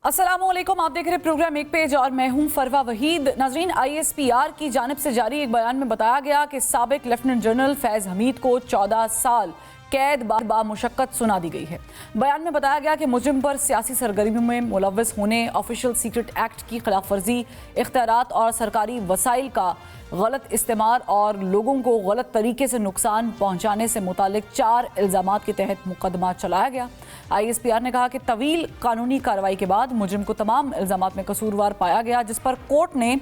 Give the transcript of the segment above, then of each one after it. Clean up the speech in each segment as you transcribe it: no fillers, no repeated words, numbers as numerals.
अस्सलामुअलैकुम, आप देख रहे हैं प्रोग्राम एक पेज और मैं हूं फरवा वहीद। नाजरीन, ISPR की जानिब से जारी एक बयान में बताया गया कि साबिक लेफ्टिनेंट जनरल फैज़ हमीद को 14 साल कैद बामुशक्कत सुना दी गई है। बयान में बताया गया कि मुजरिम पर सियासी सरगर्मियों में मुलव्वस होने, ऑफिशियल सीक्रेट एक्ट की खिलाफ वर्जी, इख्तियारात और सरकारी वसाइल का गलत इस्तेमाल और लोगों को गलत तरीके से नुकसान पहुंचाने से मुतालिक 4 इल्ज़ामात के तहत मुकदमा चलाया गया। ISPR ने कहा कि तवील कानूनी कार्रवाई के बाद मुजरिम को तमाम इल्ज़ामात में कसूरवार पाया गया, जिस पर कोर्ट ने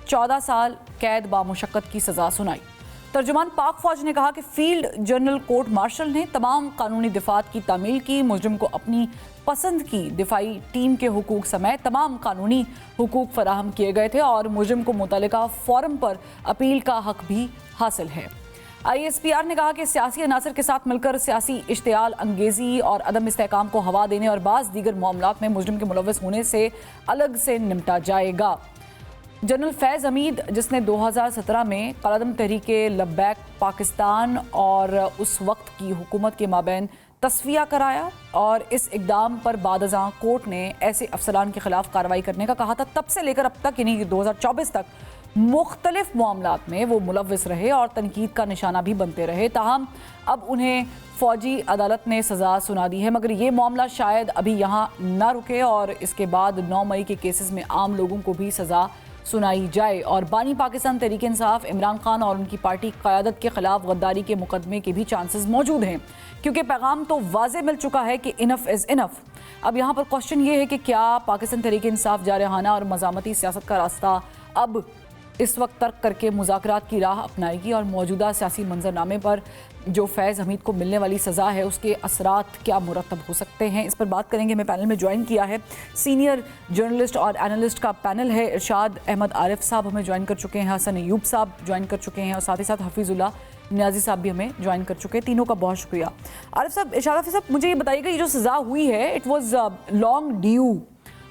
14 साल कैद बामुशक्कत की सज़ा सुनाई। तर्जुमान पाक फौज ने कहा कि फील्ड जनरल कोर्ट मार्शल ने तमाम कानूनी दिफात की तामील की। मुजरिम को अपनी पसंद की दिफाई टीम के हुकूक समेत तमाम कानूनी हुकूक फराहम किए गए थे और मुजरिम को मुतल्लिका फोरम पर अपील का हक भी हासिल है। ISPR ने कहा कि सियासी अनासर के साथ मिलकर सियासी इश्तियाल अंगेजी और अदम इस्तेहकाम को हवा देने और बाज़ दीगर मामलात में मुजरिम के मुलव्वस होने से अलग से निपटा जाएगा। जनरल फैज़ हमीद, जिसने 2017 में कलअदम तहरीक लब्बैक पाकिस्तान और उस वक्त की हुकूमत के माबैन तस्फिया कराया और इस इकदाम पर बादज़ां कोर्ट ने ऐसे अफसरान के खिलाफ कार्रवाई करने का कहा था, तब से लेकर अब तक यानी 2024 तक मुख्तलिफ मामलात में वो मुलव्वस रहे और तनकीद का निशाना भी बनते रहे। ताहम अब उन्हें फ़ौजी अदालत ने सज़ा सुना दी है, मगर ये मामला शायद अभी यहाँ ना रुके और इसके बाद 9 मई के केसेस में आम लोगों को भी सज़ा सुनाई जाए और बानी पाकिस्तान तहरीक इंसाफ इमरान खान और उनकी पार्टी क़यादत के खिलाफ गद्दारी के मुकदमे के भी चांसेस मौजूद हैं, क्योंकि पैगाम तो वाज़े मिल चुका है कि इनफ इज़ इनफ। अब यहाँ पर क्वेश्चन ये है कि क्या पाकिस्तान तहरीक इंसाफ जारहाना और मज़ामती सियासत का रास्ता अब इस वक्त तर्क करके मुज़ाकरात की राह अपनाएगी और मौजूदा सियासी मंजरनामे पर जो फैज़ हमीद को मिलने वाली सज़ा है उसके असरात क्या मुरतब हो सकते हैं, इस पर बात करेंगे। मैं पैनल में ज्वाइन किया है सीनियर जर्नलिस्ट और एनालिस्ट का पैनल है। इरशाद अहमद आरिफ साहब हमें ज्वाइन कर चुके हैं, हसन अयूब साहब ज्वाइन कर चुके हैं और साथ ही साथ हफीज़ुल्लाह नियाज़ी साहब भी हमें ज्वाइन कर चुके हैं। तीनों का बहुत शुक्रिया। आरिफ साहब, इरशाद साहब, मुझे ये बताइएगा, ये जो सज़ा हुई है इट वॉज़ लॉन्ग ड्यू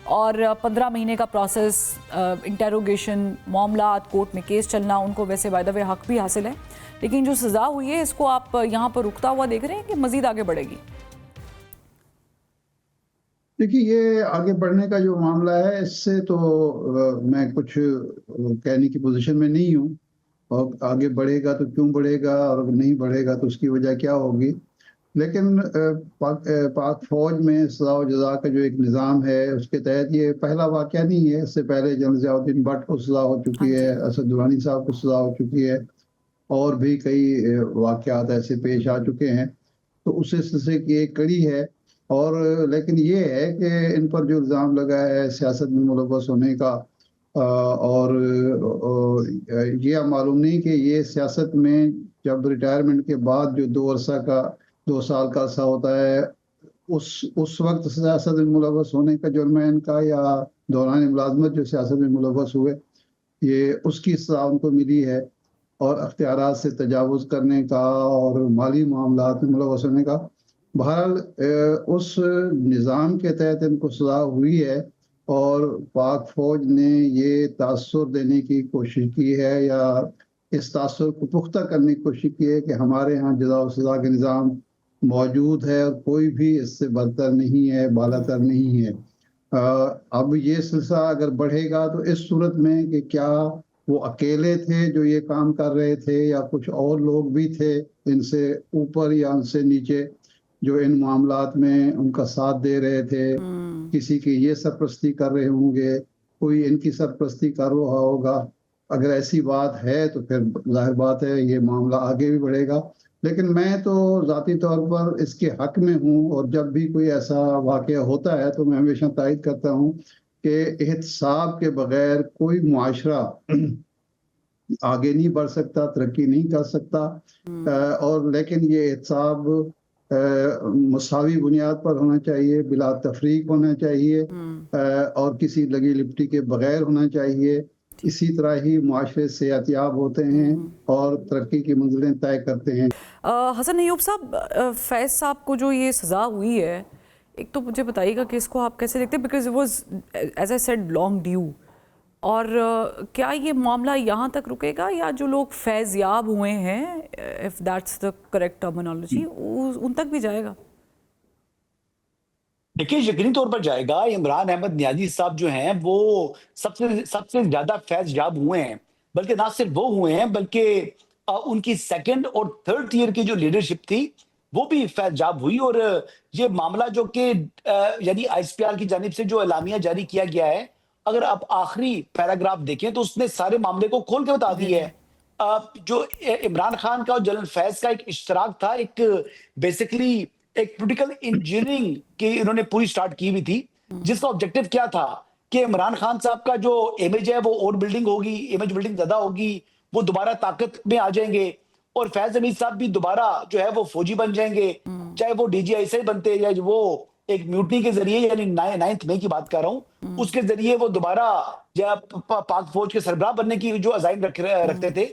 और 15 महीने का प्रोसेस, इंटेरोगेशन, मामला कोर्ट में केस चलना, उनको वैसे बाय द वे हक भी हासिल है, लेकिन जो सज़ा हुई है इसको आप यहाँ पर रुकता हुआ देख रहे हैं कि मज़ीद आगे बढ़ेगी? देखिए, ये आगे बढ़ने का जो मामला है इससे तो मैं कुछ कहने की पोजीशन में नहीं हूँ। और आगे बढ़ेगा तो क्यों बढ़ेगा और अगर नहीं बढ़ेगा तो उसकी वजह क्या होगी। लेकिन पाक फौज में सज़ा व जज़ा का जो एक निज़ाम है उसके तहत ये पहला वाक़या नहीं है। इससे पहले जनरल ज़ियाउद्दीन भट्ट को सज़ा हो चुकी है, असद दुरानी साहब को सज़ा हो चुकी है और भी कई वाक़यात ऐसे पेश आ चुके हैं। तो उस सिलसिले की एक कड़ी है। और लेकिन ये है कि इन पर जो इल्ज़ाम लगा है सियासत में मुलव्वस होने का, और ये मालूम नहीं कि ये सियासत में जब रिटायरमेंट के बाद जो 2 साल का अरसा होता है उस वक्त सियासत में मुलव्वस होने का जुर्म है इनका, या दौरान मुलाजमत जो सियासत में मुलव्वस हुए ये उसकी सज़ा उनको मिली है और अख्तियारात से तजावुज़ करने का और माली मामलात में मुलव्वस होने का। बहरहाल उस निज़ाम के तहत इनको सज़ा हुई है और पाक फौज ने ये तासुर देने की कोशिश की है या इस तासुर को पुख्ता करने की कोशिश की है कि हमारे यहाँ जज़ा व सज़ा का निज़ाम मौजूद है और कोई भी इससे बदतर नहीं है, बालातर नहीं है। अब ये सिलसिला अगर बढ़ेगा तो इस सूरत में कि क्या वो अकेले थे जो ये काम कर रहे थे या कुछ और लोग भी थे इनसे ऊपर या उनसे नीचे जो इन मामलात में उनका साथ दे रहे थे, किसी की ये सरपरस्ती कर रहे होंगे, कोई इनकी सरपरस्ती कर रहा होगा। अगर ऐसी बात है तो फिर जाहिर बात है ये मामला आगे भी बढ़ेगा। लेकिन मैं तो ज़ाती तौर पर इसके हक में हूँ और जब भी कोई ऐसा वाक़या होता है तो मैं हमेशा तायद करता हूँ कि एहतसाब के बगैर कोई मुआशरा आगे नहीं बढ़ सकता, तरक्की नहीं कर सकता। और लेकिन ये एहतसाब मुसावी बुनियाद पर होना चाहिए, बिला तफरीक होना चाहिए और किसी लगी लिपटी के बगैर होना चाहिए। इसी तरह ही मुआशरे सेहतियाब होते हैं और तरक्की की मंजिलें तय करते हैं। हसन अयूब साहब, फैज़ साहब को जो ये सज़ा हुई है, एक तो मुझे बताइएगा कि इसको आप कैसे देखते हैं, because it was as I said long due, और क्या ये मामला यहाँ तक रुकेगा या जो लोग फैज़याब हुए हैं, if that's the correct terminology, उन तक भी जाएगा? देखिए, यकीनी तौर पर जाएगा। इमरान अहमद नियाज़ी साहब जो हैं वो सबसे सबसे ज़्यादा फैज़-याब हुए हैं। बल्कि ना सिर्फ वो हुए हैं, बल्कि उनकी सेकंड और थर्ड टियर की जो लीडरशिप थी, वो भी फैज़-याब हुई। और ये मामला जो कि यानी आईएसपीआर की जानिब से जो एलामिया जारी किया गया है, अगर आप आखिरी पैराग्राफ देखें तो उसने सारे मामले को खोल के बता जी, दिया जी। है। जो इमरान खान का और जनरल फैज़ का एक इश्तराक था, एक बेसिकली एक पॉलिटिकल इंजीनियरिंग की इन्होंने पूरी स्टार्ट की हुई थी, जिसका ऑब्जेक्टिव क्या था कि इमरान खान साहब का जो इमेज है वो और बिल्डिंग होगी, इमेज बिल्डिंग ज्यादा होगी, वो दोबारा ताकत में आ जाएंगे और फैज हमीद साहब भी दोबारा जो है वो फौजी बन जाएंगे, चाहे वो डीजीआईएसआई बनते या वो एक म्यूटनी के जरिए, यानी 9 मई की बात कर रहा हूं, उसके जरिए वो दोबारा पाक फौज के सरबराह बनने की जो अजाइम रखते थे।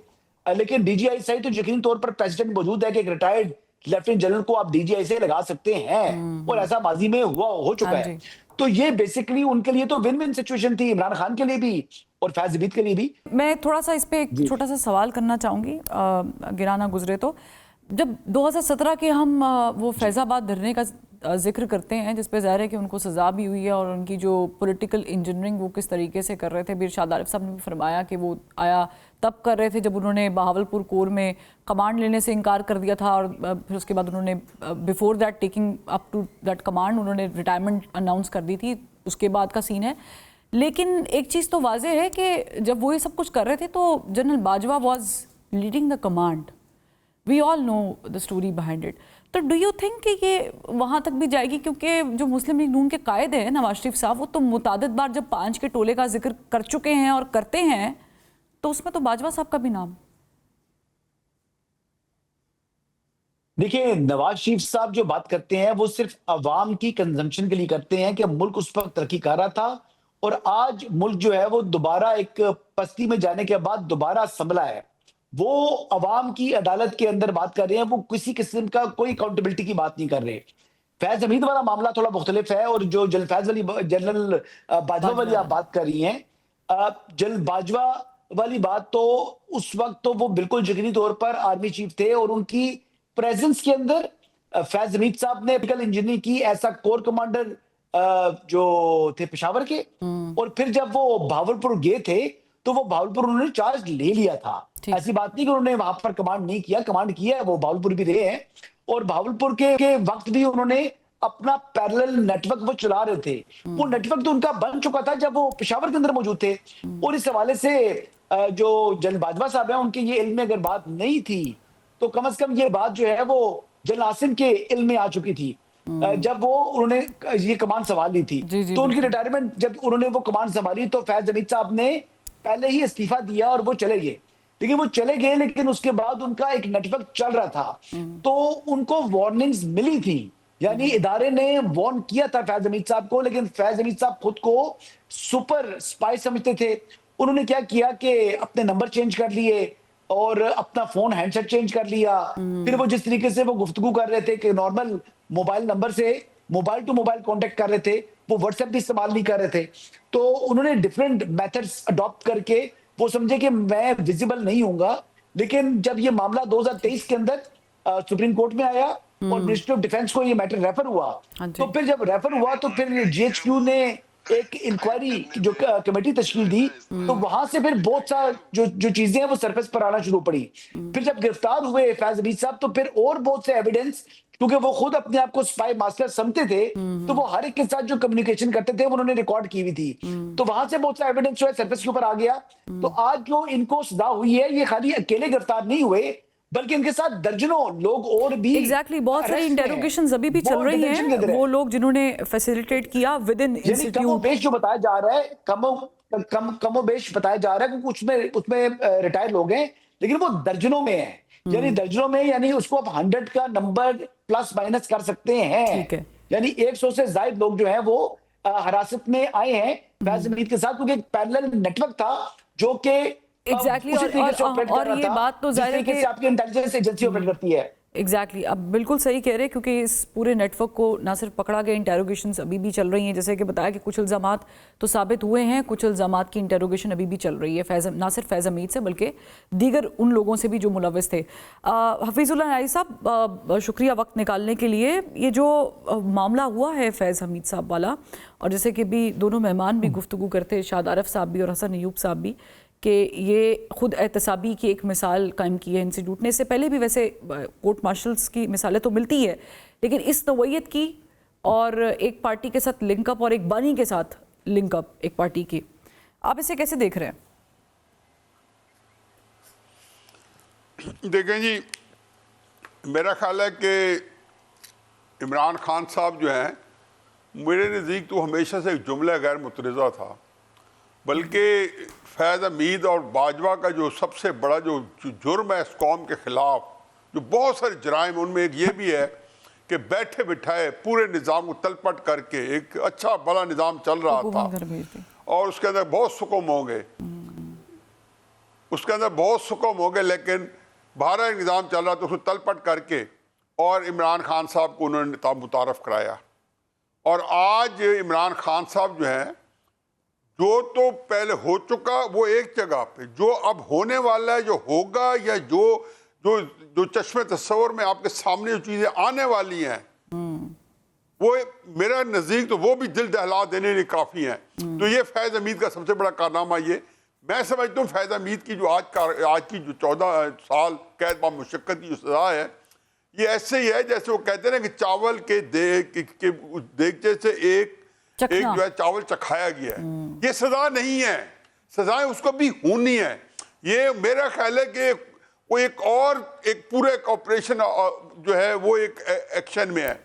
लेकिन डीजीआईएसआई तो यकीनी तौर पर प्रेसिडेंट मौजूद है कि एक रिटायर्ड लेफ्टिनेंट जनरल को आप डीजीआईएसआई लगा सकते हैं, और ऐसा माजी में हो हाँ चुका है। जी। तो ये बेसिकली उनके लिए तो विन विन सिचुएशन थी, इमरान खान के लिए भी और फैज हमीद के लिए भी। मैं थोड़ा सा इस पे एक जी। छोटा सा सवाल करना चाहूँगी, गिराना गुजरे तो जब 2017 के हम वो फैज़ाबाद धरने का जिक्र करते हैं, जिस पे ज़ाहिर है कि उनको सज़ा भी हुई है, और उनकी जो पॉलिटिकल इंजीनियरिंग वो किस तरीके से कर रहे थे, बिरशाद आरिफ साहब ने भी फरमाया कि वो आया तब कर रहे थे जब उन्होंने बहावलपुर कोर में कमांड लेने से इनकार कर दिया था, और फिर उसके बाद उन्होंने before that taking up to that command उन्होंने रिटायरमेंट अनाउंस कर दी थी। उसके बाद का सीन है। लेकिन एक चीज़ तो वाज़ेह है कि जब वो ये सब कुछ कर रहे थे तो general Bajwa was leading the command. We all know the story behind it. तो डू यू थिंक कि ये वहाँ तक भी जाएगी? क्योंकि जो मुस्लिम लीग नून के कायदे हैं नवाज शरीफ साहब, वो तो मुतादिद बार जब 5 के टोले का जिक्र कर चुके हैं और करते हैं, तो उसमें तो बाजवा साहब का भी नाम। देखिए, नवाज शरीफ साहब जो बात करते हैं वो सिर्फ अवाम की कंजम्पशन के लिए करते हैं कि मुल्क उस वक्त तरक्की कर रहा था, और आज मुल्क जो है वो दोबारा एक पस्ती में जाने के बाद दोबारा संभला है। वो अवाम की अदालत के अंदर बात कर रहे हैं, वो किसी किस्म का कोई अकाउंटेबिलिटी की बात नहीं कर रहे। फैज हमीद वाला मामला थोड़ा मुख्तलिफ है, और जो जनरल बाजवा वाली आप बात कर रही हैं, जनरल बाजवा वाली बात तो उस वक्त तो वो बिल्कुल यकीनी तौर पर आर्मी चीफ थे, और उनकी प्रेजेंस के अंदर फैज हमीद साहब ने पॉलिटिकल इंजीनियरिंग की एज अ कोर कमांडर जो थे पेशावर के, और फिर जब वो भावलपुर गए थे तो वो भावलपुर उन्होंने चार्ज ले लिया था। ऐसी बात नहीं कि उन्होंने वहां पर कमांड नहीं किया, कमांड किया है, वो भावलपुर भी रहे हैं, और भावलपुर के वक्त भी उन्होंने अपना पैरेलल नेटवर्क वो चला रहे थे। वो नेटवर्क तो उनका बन चुका था जब वो पेशावर के अंदर मौजूद थे, और इस हवाले से जो जनरल बाजवा साहब है उनके ये इल्म में अगर बात नहीं थी तो कम से कम ये बात जो है वो जनरल आसिम के इल्म में आ चुकी थी जब वो उन्होंने ये कमान संभाल ली थी। जी, तो उनकी रिटायरमेंट जब उन्होंने वो कमान संभाली तो फैज हमीद साहब ने पहले ही इस्तीफा दिया और वो चले गए। लेकिन वो चले गए, लेकिन उसके बाद उनका एक नेटवर्क चल रहा था, तो उनको वार्निंग्स मिली थी, यानी इदारे ने वार्न किया था फैज हमीद साहब को, लेकिन फैज हमीद साहब खुद को सुपर स्पाई समझते थे। उन्होंने क्या किया कि अपने नंबर चेंज कर लिए और अपना फोन हैंडसेट चेंज कर लिया। फिर वो जिस तरीके से वो गुफ्तगू कर रहे थे कि नॉर्मल मोबाइल नंबर से मोबाइल टू मोबाइल कांटेक्ट कर रहे थे, वो व्हाट्सएप भी इस्तेमाल नहीं कर रहे थे। तो उन्होंने डिफरेंट मेथड्स अडॉप्ट करके वो समझे कि मैं विजिबल नहीं हूंगा। लेकिन जब ये मामला 2023 के अंदर सुप्रीम कोर्ट में आया और मिनिस्ट्री ऑफ डिफेंस को ये मैटर रेफर हुआ, तो फिर जब रेफर हुआ तो फिर जीएचक्यू ने एक इंक्वायरी जो कमेटी तश्कील दी, तो वहां से फिर बहुत सा जो चीजें हैं वो सरफेस पर आना शुरू पड़ी। फिर जब गिरफ्तार हुए फैज हमीद साहब तो फिर और बहुत से एविडेंस, क्योंकि वो खुद अपने आप को स्पाई मास्टर समझते थे, तो वो हर एक के साथ जो कम्युनिकेशन करते थे वो उन्होंने रिकॉर्ड की हुई थी। तो वहां से बहुत सा एविडेंस जो है सरफेस के ऊपर आ गया। तो आज जो इनको सजा हुई है, ये खाली अकेले गिरफ्तार नहीं हुए, बल्कि इनके साथ दर्जनों लोग और भी एग्जैक्टली बहुत सारी इंटेरोगेशंस अभी भी चल रही हैं। वो लोग जिन्होंने फैसिलिटेट किया विद इन इंस्टीट्यूट, जो बताया जा रहा है कमोबेश बताया जा रहा है, क्योंकि उसमें रिटायर लोग हैं, लेकिन वो दर्जनों में है, यानी दर्जनों में, यानी उसको आप 100 का नंबर प्लस माइनस कर सकते हैं। यानी 100 से ज्यादा लोग जो है वो हिरासत में आए हैं फैज हमीद के साथ, क्योंकि एक पैरेलल नेटवर्क था जो कि एग्जैक्टली और ये बात तो जाहिर है कि आपकी इंटेलिजेंस एजेंसी ऑपरेट करती है। एग्जैक्टली अब बिल्कुल सही कह रहे हैं, क्योंकि इस पूरे नेटवर्क को ना सिर्फ पकड़ा गया, इंटेरोगेशंस अभी भी चल रही हैं। जैसे कि बताया कि कुछ इल्ज़ामात तो साबित हुए हैं, कुछ इल्ज़ामात की इंटेरोगेशन अभी भी चल रही है, ना सिर्फ फैज़ हमीद से बल्कि दीगर उन लोगों से भी जो मुलव्वस थे। हफीज़ुल्लाह नारी साहब, शुक्रिया वक्त निकालने के लिए। ये जो मामला हुआ है फैज़ हमीद साहब वाला, और जैसे कि भी दोनों मेहमान भी गुफ्तगू करते, शाद आरफ साहब भी और हसन अयूब साहब भी, कि ये खुद एहतसाबी की एक मिसाल कायम की है इंस्टीट्यूट ने। इससे पहले भी वैसे कोर्ट मार्शल्स की मिसालें तो मिलती है, लेकिन इस नौयत की और एक पार्टी के साथ लिंकअप और एक बानी के साथ लिंकअप एक पार्टी की, आप इसे कैसे देख रहे हैं? देखें जी, मेरा ख्याल है कि इमरान खान साहब जो हैं, मेरे नज़दीक तो हमेशा से एक जुमला गैर मुतरज़ा था, बल्कि फैज़ हमीद और बाजवा का जो सबसे बड़ा जो जुर्म है इस कौम के ख़िलाफ़, जो बहुत सारे जराइम, उनमें एक ये भी है कि बैठे बिठाए पूरे निज़ाम को तलपट करके एक अच्छा बड़ा निज़ाम चल रहा था और उसके अंदर बहुत सुकून हो गए, उसके अंदर बहुत सुकून हो गए, लेकिन बाहर एक निज़ाम चल रहा था उसको तलपट करके और इमरान खान साहब को उन्होंने मुतारफ़ कराया। और आज इमरान खान साहब जो हैं, जो तो पहले हो चुका वो एक जगह पे, जो अब होने वाला है, जो होगा, या जो जो जो चश्मे तस्वर में आपके सामने जो चीज़ें आने वाली हैं, वो मेरा नज़दीक तो वो भी दिल दहला देने के लिए काफ़ी हैं। तो ये फैज़ हमीद का सबसे बड़ा कारनामा, ये मैं समझता हूँ फैज़ हमीद की जो आज की जो 14 साल कैद बा मुशक्कत की जो सज़ा है, ये ऐसे ही है जैसे वो कहते हैं ना कि चावल के देगचे से एक जो है चावल चखाया गया है। ये सजा नहीं है, सजाएं उसको भी होनी है। ये मेरा ख्याल है कि वो एक और एक पूरे ऑपरेशन जो है वो एक एक्शन में है।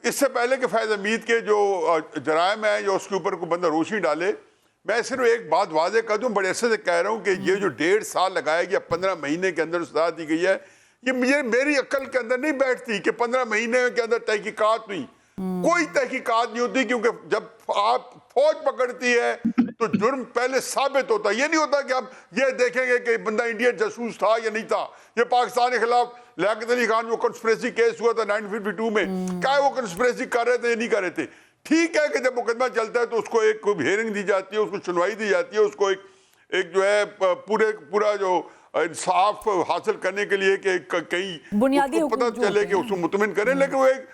इससे पहले कि फैज़ हमीद के जो जराइम है जो उसके ऊपर कोई बंदा रोशनी डाले, मैं सिर्फ एक बात वाज़े कर दूं, बड़े अरसे से कह रहा हूं कि ये जो 1.5 साल लगाया गया, 15 महीने के अंदर सजा दी गई है, ये मेरी अक्ल के अंदर नहीं बैठती कि 15 महीने के अंदर तहकीकात हुई। कोई तहकीकात नहीं होती, क्योंकि जब आप फौज पकड़ती है तो जुर्म पहले साबित होता है। ये नहीं होता कि आप ये देखेंगे कि बंदा इंडियन जासूस था या नहीं था। ये पाकिस्तान के खिलाफ लियाकत अली खान जो कंस्पिरेसी केस हुआ था 1952 में, क्या वो कंस्पिरेसी कर रहे थे या नहीं कर रहे थे? ठीक है कि जब मुकदमा चलता है तो उसको एक हियरिंग दी जाती है, उसको सुनवाई दी जाती है, उसको एक जो है पूरा जो इंसाफ हासिल करने के लिए कि कहीं बुनियादी पता चले कि उसको मुतमिन करें। लेकिन वो एक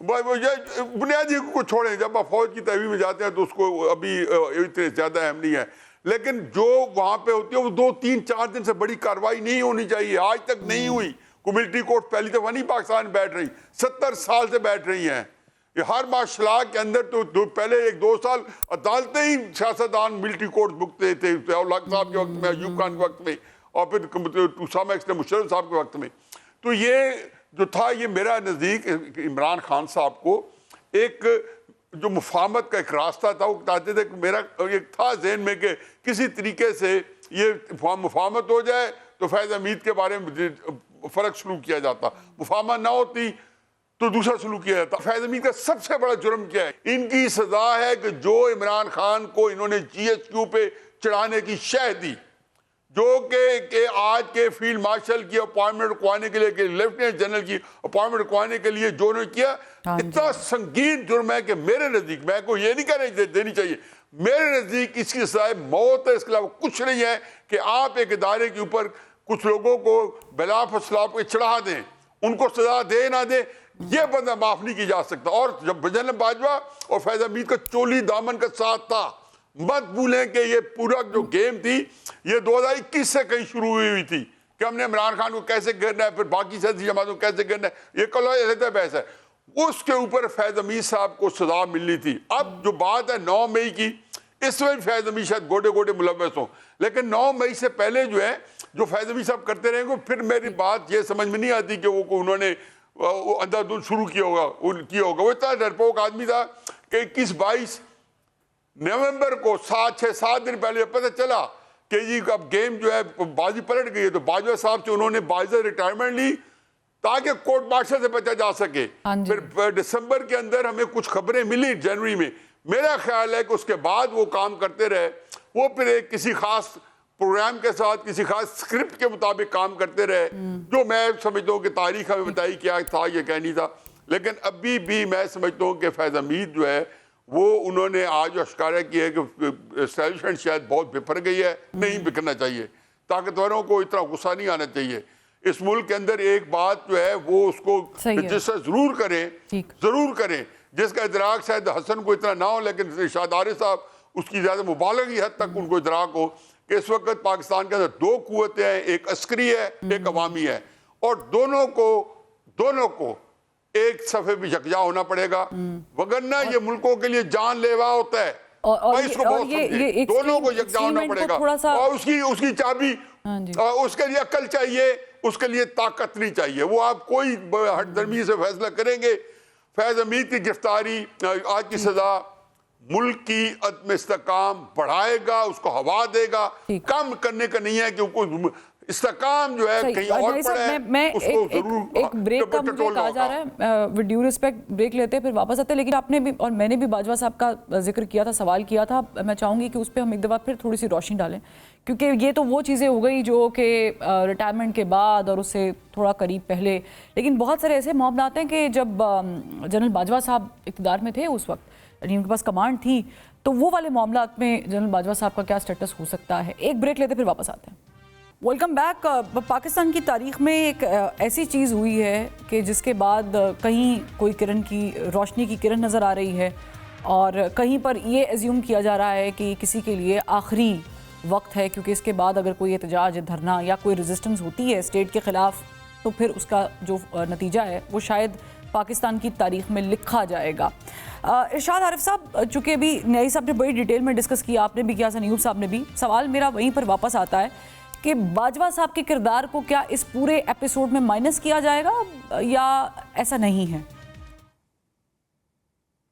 बुनियादी को छोड़ें, जब आप फौज की तहवील में जाते हैं तो उसको अभी इतने ज़्यादा अहम नहीं है, लेकिन जो वहाँ पे होती है वो 2, 3, 4 दिन से बड़ी कार्रवाई नहीं होनी चाहिए। आज तक नहीं हुई। मिलिट्री कोर्ट पहली दफ़ा नहीं पाकिस्तान में बैठ रही, 70 साल से बैठ रही हैं। ये हर माशला के अंदर तो पहले 1-2 साल अदालतें ही सियासतदान मिलिट्री कोर्ट भुगते थे, साहब के वक्त में, अयूब खान के वक्त में, और फिर उसामा एक्सने मुशर्रफ साहब के वक्त में। तो ये जो था, ये मेरा नज़दीक इमरान खान साहब को एक जो मुफाहमत का एक रास्ता था, वो बताते थे कि मेरा एक था जहन में कि किसी तरीके से ये मुफाहमत हो जाए तो फैज़ हमीद के बारे में फ़र्क सलूक किया जाता, मुफाहमत ना होती तो दूसरा सलूक किया जाता। फैज़ हमीद का सबसे बड़ा जुर्म क्या है? इनकी सज़ा है कि जो इमरान खान को इन्होंने GHQ पे चढ़ाने की शह दी, जो कि आज के फील्ड मार्शल की अपॉइंटमेंट रुकवाने के लिए, कि लेफ्टिनेंट जनरल की अपॉइंटमेंट रुकवाने के लिए जो उन्होंने किया, इतना संगीन जुर्म है कि मेरे नज़दीक, मैं को ये नहीं कह रही देनी चाहिए, मेरे नज़दीक इसकी सज़ा मौत है। इसके अलावा कुछ नहीं है कि आप एक इदारे के ऊपर कुछ लोगों को बिला फसला पे चढ़ा दें, उनको सज़ा दे ना दे, ये बंदा माफ़ नहीं किया जा सकता। और जब जनरल बाजवा और फैज़ हमीद का चोली दामन का साथ था, मत भूलें कि ये पूरा जो गेम थी ये 2021 से कहीं शुरू हुई थी कि हमने इमरान खान को कैसे गिरना है, फिर बाकी सियासी जमातों को कैसे गिरना है, ये कल बहस है। उसके ऊपर फैज़ हमीद साहब को सजा मिलनी थी। अब जो बात है 9 मई की, इसमें फैज़ हमीद शायद गोटे गोटे मुलव्वस हों, लेकिन 9 मई से पहले जो है जो फैज़ हमीद साहब करते रहेंगे, फिर मेरी बात ये समझ में नहीं आती कि वो उन्होंने अंधाधुंध शुरू किया होगा। वो इतना डरपोक आदमी था कि 21-22 नवंबर को 6-7 दिन पहले पता चला कि जी अब गेम जो है बाजी पलट गई है, तो बाजवा साहब से उन्होंने बाइजर रिटायरमेंट ली ताकि कोर्ट मार्शल से बचा जा सके। फिर दिसंबर के अंदर हमें कुछ खबरें मिली जनवरी में, मेरा ख्याल है कि उसके बाद वो काम करते रहे। वो फिर एक किसी खास प्रोग्राम के साथ किसी खास स्क्रिप्ट के मुताबिक काम करते रहे, जो मैं समझता हूँ कि तारीख हमें बताई क्या था, ये कह नहीं था। लेकिन अभी भी मैं समझता हूँ कि फैज़ हमीद जो है वो उन्होंने आज अश्कारा किया है कि एस्टैब्लिशमेंट शायद बहुत बिफर गई है, नहीं बिखरना चाहिए। ताकतवरों को इतना गुस्सा नहीं आना चाहिए। इस मुल्क के अंदर एक बात जो है वो उसको जिससे जरूर करें, जिसका इदराक शायद हसन को इतना ना हो, लेकिन इरशाद आरिफ साहब उसकी ज़्यादा मुबालगी हद तक उनको इदराक हो कि इस वक्त पाकिस्तान के अंदर दो कुव्वतें हैं, एक अस्करी है, एक अवामी है, और दोनों को एक सफ़े पे यकजा होना पड़ेगा, वगरना ये मुल्कों के लिए जानलेवा होता है। और इसको बहुत ये दोनों को यकजा होना पड़ेगा, और उसकी चाबी, उसके लिए अक्ल चाहिए, उसके लिए ताकत नहीं चाहिए। वो आप कोई हटदर्मी से फैसला करेंगे। फैज़ हमीद की गिरफ्तारी, आज की सजा मुल्क की अदम इस्तेकाम बढ़ाएगा, उसको हवा देगा, कम करने का नहीं है कि उसको इस्तेकाम जो है कहीं और पड़े। मैं एक ब्रेक का मुझे कहा जा रहा है, विद ड्यू रिस्पेक्ट ब्रेक लेते हैं फिर वापस आते हैं। लेकिन आपने भी और मैंने भी बाजवा साहब का जिक्र किया था, सवाल किया था, मैं चाहूँगी कि उस पर हम एक दफ़ा फिर थोड़ी सी रोशनी डालें, क्योंकि ये तो वो चीज़ें हो गई जो कि रिटायरमेंट के बाद और उससे थोड़ा करीब पहले, लेकिन बहुत सारे ऐसे मामला आते हैं कि जब जनरल बाजवा साहब इक़्तिदार में थे उस वक्त, यानी उनके पास कमांड थी, तो वो वाले मामला में जनरल बाजवा साहब का क्या स्टेटस हो सकता है। एक ब्रेक लेते फिर वापस आते हैं। Welcome back. पाकिस्तान की तारीख में एक ऐसी चीज़ हुई है कि जिसके बाद कहीं कोई किरण की रोशनी की किरण नज़र आ रही है, और कहीं पर ये एज्यूम किया जा रहा है कि किसी के लिए आखिरी वक्त है, क्योंकि इसके बाद अगर कोई एहतजाज, धरना या कोई रेजिस्टेंस होती है स्टेट के ख़िलाफ़, तो फिर उसका जो नतीजा है वो शायद पाकिस्तान की तारीख में लिखा जाएगा। इरशाद आरिफ साहब, चूँकि अभी न्याई साहब ने बड़ी डिटेल में डिस्कस किया, आपने भी किया, सनीब साहब ने भी, सवाल मेरा वहीं पर वापस आता है कि बाजवा साहब के किरदार को क्या इस पूरे एपिसोड में माइनस किया जाएगा या ऐसा नहीं है?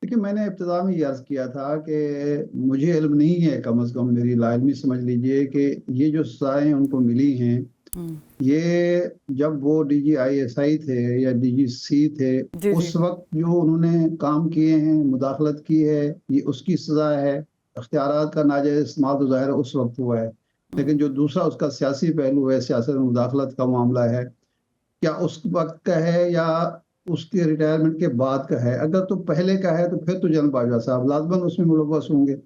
देखिए, मैंने इब्तिदा में ये अर्ज़ किया था कि मुझे इल्म नहीं है, कम से कम मेरी लाइल्मी समझ लीजिए कि ये जो सज़ाएं उनको मिली हैं, ये जब वो DGISI थे या DGC थे, उस वक्त जो उन्होंने काम किए हैं, मुदाखलत की है, ये उसकी सज़ा है। अख्तियारात का नाजायज़ इस्तेमाल तो ज़ाहिर उस वक्त हुआ है, लेकिन जो दूसरा उसका सियासी पहलू है, सियासत में मुदाखलत का मामला है, क्या उस वक्त का है या उसके रिटायरमेंट के बाद का है? अगर तो पहले का है तो फिर तो जनरल बाजवा साहब लाज़मन उसमें मुलव्वस होंगे,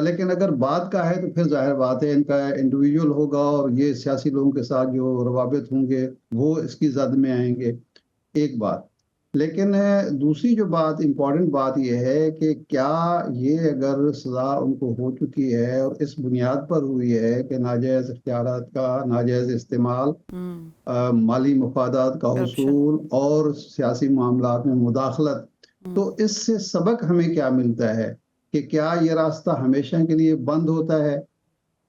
लेकिन अगर बाद का है तो फिर जाहिर बात है इनका इंडिविजुअल होगा, और ये सियासी लोगों के साथ जो रवाबित होंगे वो इसकी जद में आएंगे। एक बात, लेकिन दूसरी जो बात, इम्पॉर्टेंट बात यह है कि क्या ये अगर सज़ा उनको हो चुकी है और इस बुनियाद पर हुई है कि नाजायज़ इख्तियारात का नाजायज़ इस्तेमाल, माली मफादात का हुसूल और सियासी मामलात में मुदाखलत, तो इससे सबक हमें क्या मिलता है कि क्या ये रास्ता हमेशा के लिए बंद होता है?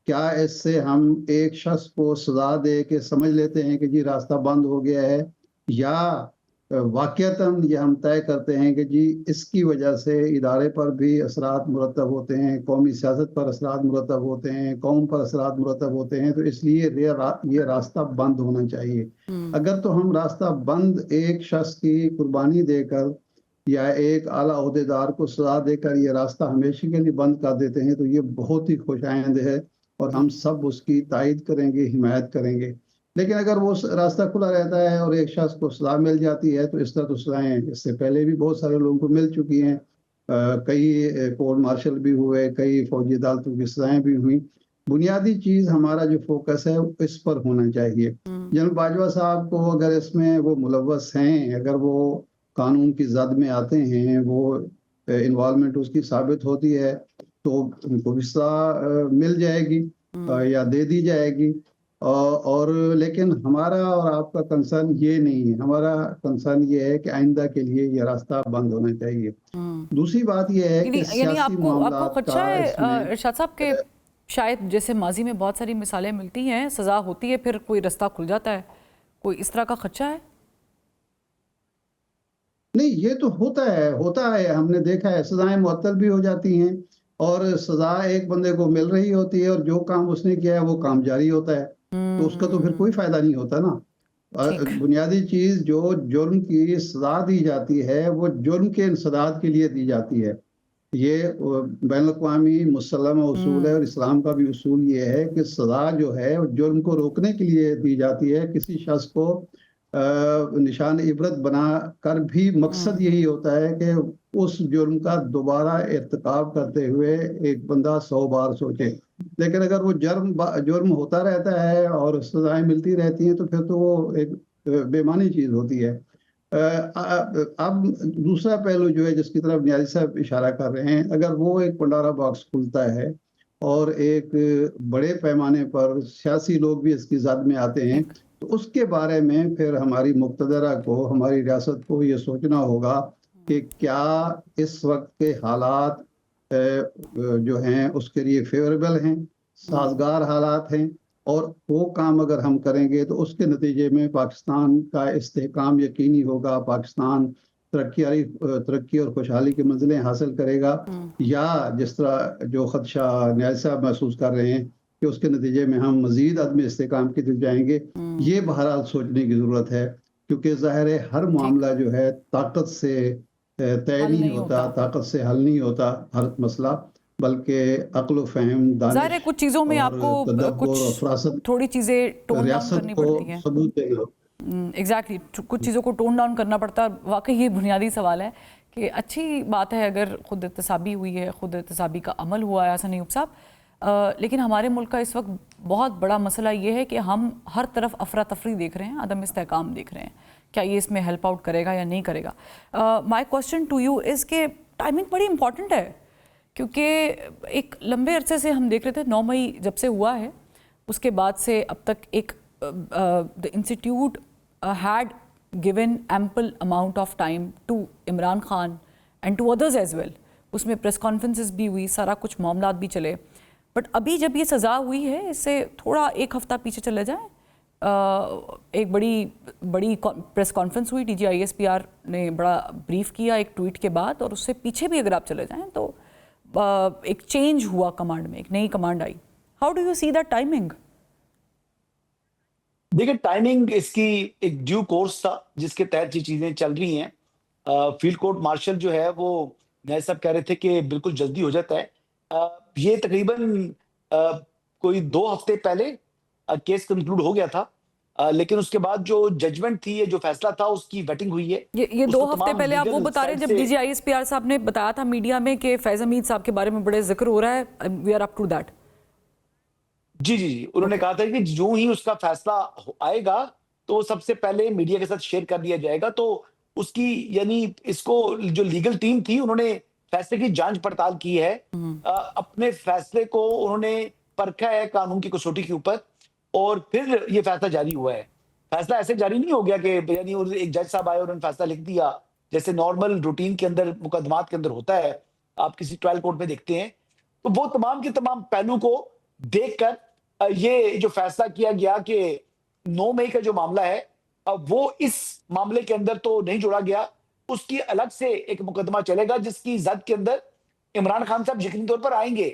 क्या इससे हम एक शख्स को सज़ा दे के समझ लेते हैं कि जी रास्ता बंद हो गया है, या वाक़ियतन ये हम तय करते हैं कि जी इसकी वजह से इदारे पर भी असरात मुरतब होते हैं, कौमी सियासत पर असरात मुरतब होते हैं, कौम पर असरात मुरतब होते हैं, तो इसलिए ये रास्ता बंद होना चाहिए। अगर तो हम रास्ता बंद एक शख्स की कुर्बानी देकर या एक आला ओहदेदार को सज़ा देकर ये रास्ता हमेशा के लिए बंद कर देते हैं, तो ये बहुत ही खुशाइंद है और हम सब उसकी तायद करेंगे, हिमायत करेंगे। लेकिन अगर वो रास्ता खुला रहता है और एक शख्स को सज़ा मिल जाती है, तो इस तरह तो सज़ाएँ इससे पहले भी बहुत सारे लोगों को मिल चुकी हैं। कई कोर्ट मार्शल भी हुए, कई फौजी अदालतों की सज़ाएँ भी हुई। बुनियादी चीज़ हमारा जो फोकस है इस पर होना चाहिए। जनरल बाजवा साहब को अगर इसमें वो मुलव्वस हैं, अगर वो कानून की जद में आते हैं, वो इन्वॉल्वमेंट उसकी साबित होती है, तो उनको भी सज़ा मिल जाएगी या दे दी जाएगी। और लेकिन हमारा और आपका कंसर्न ये नहीं है, हमारा कंसर्न ये है कि आइंदा के लिए ये रास्ता बंद होना चाहिए। दूसरी बात ये है कि यानी आपको खदशा है इरशाद साहब के शायद जैसे माजी में बहुत सारी मिसालें मिलती हैं, सज़ा होती है फिर कोई रास्ता खुल जाता है, कोई इस तरह का खदशा है? नहीं, ये तो होता है, हमने देखा है, सज़ाएं मुअत्तल भी हो जाती हैं और सज़ा एक बंदे को मिल रही होती है और जो काम उसने किया है वो काम जारी होता है, तो उसका तो फिर कोई फायदा नहीं होता ना। बुनियादी चीज जो जुर्म की सजा दी जाती है वो जुर्म के इंसदाद के लिए दी जाती है। ये बैनुल-अक़वामी मुसल्लमा उसूल है और इस्लाम का भी उसूल ये है कि सज़ा जो है जुर्म को रोकने के लिए दी जाती है। किसी शख्स को निशान इबरत बना कर भी मकसद यही होता है कि उस जुर्म का दोबारा इर्तिकाब करते हुए एक बंदा 100 बार सोचे। लेकिन अगर वो जुर्म होता रहता है और सज़ाएं मिलती रहती हैं तो फिर तो वो एक बेमानी चीज़ होती है। अब दूसरा पहलू जो है जिसकी तरफ नियाज़ी साहब इशारा कर रहे हैं, अगर वो एक पंडोरा बॉक्स खुलता है और एक बड़े पैमाने पर सियासी लोग भी इसकी ज़द में आते हैं, तो उसके बारे में फिर हमारी मुक़्तदरा को, हमारी रियासत को ये सोचना होगा कि क्या इस वक्त के हालात जो हैं उसके लिए फेवरेबल हैं, साज़गार हालात हैं, और वो काम अगर हम करेंगे तो उसके नतीजे में पाकिस्तान का इस्तेहकाम यकीनी होगा, पाकिस्तान तरक्की और खुशहाली की मंजिलें हासिल करेगा, या जिस तरह जो खदशा नियाज़ी साहब महसूस कर रहे हैं कि उसके नतीजे में हम मज़ीद अदम इस्तेहकाम की तरफ जाएंगे। ये बहरहाल सोचने की ज़रूरत है, क्योंकि ज़ाहिर है हर मामला जो है ताकत से तय नहीं होता, ताकत से हल नहीं होता हर मसला, बल्कि अक्ल व फ़हम, ज़ाहिर है कुछ चीज़ों में आपको तदब्बुर और फरासत थोड़ी चीज़ें टोन डाउन रियासत करनी को पड़ती हैं। सबूत देना। एग्जैक्टली कुछ चीज़ों को टोन डाउन करना पड़ता है। वाकई ये बुनियादी सवाल है कि अच्छी बात है अगर खुद एहतसाबी हुई है, खुद एहतसाबी का अमल हुआ है, ऐसा नहीं साहब, लेकिन हमारे मुल्क का इस वक्त बहुत बड़ा मसला ये है कि हम हर तरफ अफरा तफरी देख रहे हैं, अदम इस्तेहकाम देख रहे हैं। क्या ये इसमें हेल्प आउट करेगा या नहीं करेगा? My question to you is के टाइमिंग बड़ी इंपॉर्टेंट है, क्योंकि एक लंबे अरसे से हम देख रहे थे 9 मई जब से हुआ है उसके बाद से अब तक एक the institute had given ample amount of time to Imran Khan and to others as well। उसमें प्रेस कॉन्फ्रेंसेस भी हुई, सारा कुछ मामलात भी चले, बट अभी जब ये सज़ा हुई है इससे थोड़ा एक हफ़्ता पीछे चले जाएं, एक बड़ी प्रेस कॉन्फ्रेंस हुई, DGISPR ने बड़ा ब्रीफ किया एक ट्वीट के बाद, और उससे पीछे भी अगर आप चले जाएं तो एक चेंज हुआ कमांड में, एक नई command I. How do you see that timing? देखिए, टाइमिंग इसकी एक ड्यू कोर्स था जिसके तहत ये चीजें चल रही हैं। फील्ड कोर्ट मार्शल जो है वो नए सब कह रहे थे कि बिल्कुल जल्दी हो जाता है। ये तकरीबन कोई 2 हफ्ते पहले केस कंक्लूड हो गया था, लेकिन उसके बाद जो जजमेंट थी, ये जो फैसला था, उसकी वेटिंग हुई है। ये 2 हफ्ते पहले आप वो बता रहे हैं जब DGISPR साहब ने बताया था मीडिया में कि फैज हमीद साहब के बारे में बड़े जिक्र हो रहा है, we are up to that. जी, उन्होंने कहा था कि जो ही उसका फैसला आएगा तो सबसे पहले मीडिया के साथ शेयर कर दिया जाएगा। तो उसकी यानी इसको जो लीगल टीम थी उन्होंने फैसले की जांच पड़ताल की है। अपने फैसले को उन्होंने परखा है कानून की कसौटी के ऊपर, और फिर ये फैसला जारी हुआ है। फैसला ऐसे जारी नहीं हो गया कि यानी एक जज साहब आए और उन्होंने फैसला लिख दिया, जैसे नॉर्मल रूटीन के अंदर मुकदमात के अंदर होता है, आप किसी ट्रायल कोर्ट में देखते हैं। तो वो तमाम के तमाम पहलू को देखकर ये जो फैसला किया गया कि 9 मई का जो मामला है वो इस मामले के अंदर तो नहीं जोड़ा गया, उसकी अलग से एक मुकदमा चलेगा जिसकी जद के अंदर इमरान खान साहब यकीनी तौर पर आएंगे।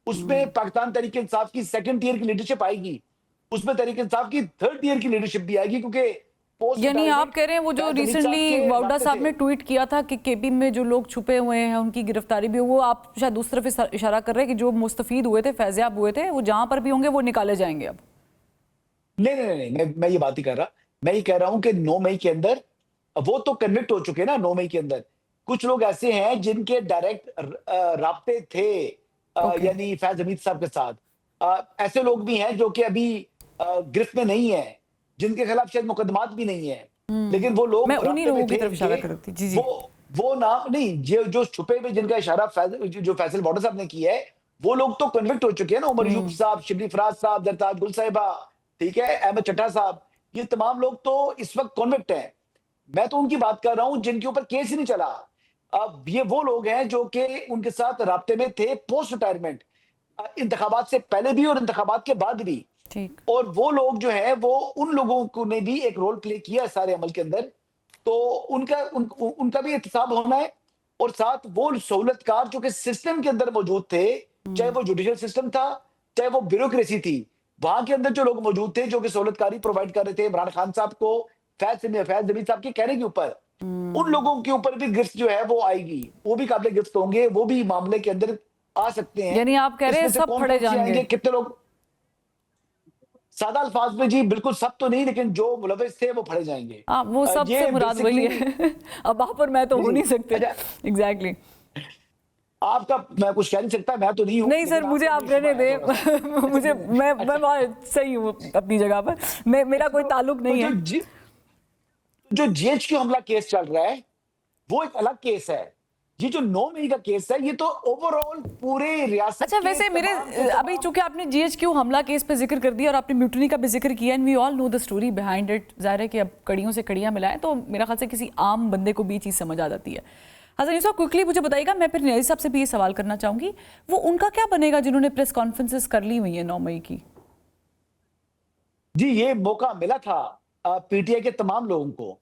उसमें पाकिस्तान तहरीक इंसाफ की 2nd ईयर की लीडरशिप आएगी, उसमें तहरीक इंसाफ की 3rd ईयर की लीडरशिप भी आएगी, क्योंकि यानी आप कह रहे हैं वो जो रिसेंटली वाउडा साहब ने ट्वीट किया था कि केपी में जो लोग छुपे हुए हैं उनकी गिरफ्तारी भी, वो आप शायद उस तरफ इशारा कर रहे हैं कि जो मुस्तफीद हुए थे, फैज़याब हुए थे, वो जहां पर भी होंगे वो निकाले जाएंगे अब? नहीं, मैं ये बात ही कर रहा, मैं ये कह रहा हूं कि 9 मई के अंदर वो तो कन्विक्ट हो चुके हैं ना। 9 मई के अंदर कुछ लोग ऐसे हैं जिनके डायरेक्ट राब्ते थे यानी फैज हमीद साहब के साथ। ऐसे लोग भी हैं जो कि अभी गिरफ्त में नहीं है, जिनके खिलाफ शायद मुकदमात भी नहीं है, लेकिन वो लोग मैं उन्हीं लोगों की तरफ इशारा कर रही थी। जी। वो नाम नहीं, जो छुपे हुए जिनका इशारा जो फैसल वाडा साहब ने किया है, वो लोग तो कन्विक्ट हो चुके हैं ना। उमर यूब साहब, शिबली फराज साहब, जरताज गुल साहिबा, ठीक है, अहमद चट्टा साहब, ये तमाम लोग तो इस वक्त कन्विक्ट हैं। मैं तो उनकी बात कर रहा हूं जिनके ऊपर केस ही नहीं चला। अब ये वो लोग हैं जो कि उनके साथ राब्ते में थे पोस्ट रिटायरमेंट, इंतखाबात से पहले भी और इंतखाबात के बाद भी। और वो लोग जो है वो उन लोगों को ने भी एक रोल प्ले किया सारे अमल के अंदर, तो उनका भी एहतसाब होना है। और साथ वो सहूलतकार जो कि सिस्टम के अंदर मौजूद थे, चाहे वो जुडिशियल सिस्टम था, चाहे वो ब्यूरोक्रेसी थी, वहां के अंदर जो लोग मौजूद थे जो कि सहूलतकारी प्रोवाइड कर रहे थे इमरान खान साहब को, फैज हमीद साहब के कहने के ऊपर, उन लोगों के ऊपर भी गिरफ्त जो है वो आएगी, वो भी काबिल गिरफ्त होंगे, वो भी मामले के अंदर आ सकते हैं। यानी आप कह रहे हैं इसमें से सब कौन फड़े कौन से आएंगे, जाएंगे? कितने लोग, सादा अल्फाज में जी बिल्कुल सब तो नहीं, लेकिन जो मुलविस थे वो फड़े जाएंगे। हाँ, वो सब ये से मुराद वही है। अब आप और मैं तो हो जी, नहीं सकते। अच्छा, एग्जैक्टली। आपका मैं कुछ कह नहीं सकता, मैं तो नहीं हूं। नहीं सर, लेकिन मुझे आपका आप मुझे रहने शुबा है थोड़ा सा। दें। मुझे मैं बहुत सही हूँ अपनी जगह पर। मेरा कोई ताल्लुक नहीं है। जो जीएचक्यू हमला केस चल रहा है वो एक अलग केस है। ये जो 9 मई का केस है, ये तो ओवरऑल पूरे रियासत अच्छा, के वैसे मेरे तमाम के अभी तमाम- चूंकि आपने जीएचक्यू हमला केस पे जिक्र कर दिया और आपने म्यूटनी का भी जिक्र किया, and we all know the story behind it, जाहिर है कि अब कड़ियों से कड़ियां मिलाएं तो मेरा ख्याल से किसी आम बंदे को भी चीज़ समझ आ जाती है। हसन साहब, क्विकली मुझे बताइएगा, मैं फिर न्याजी साहब से भी ये सवाल करना चाहूंगी, वो उनका क्या बनेगा जिन्होंने प्रेस कॉन्फ्रेंसेस कर ली हुई है 9 मई की? जी, ये मौका मिला था पीटीआई के तमाम लोगों को।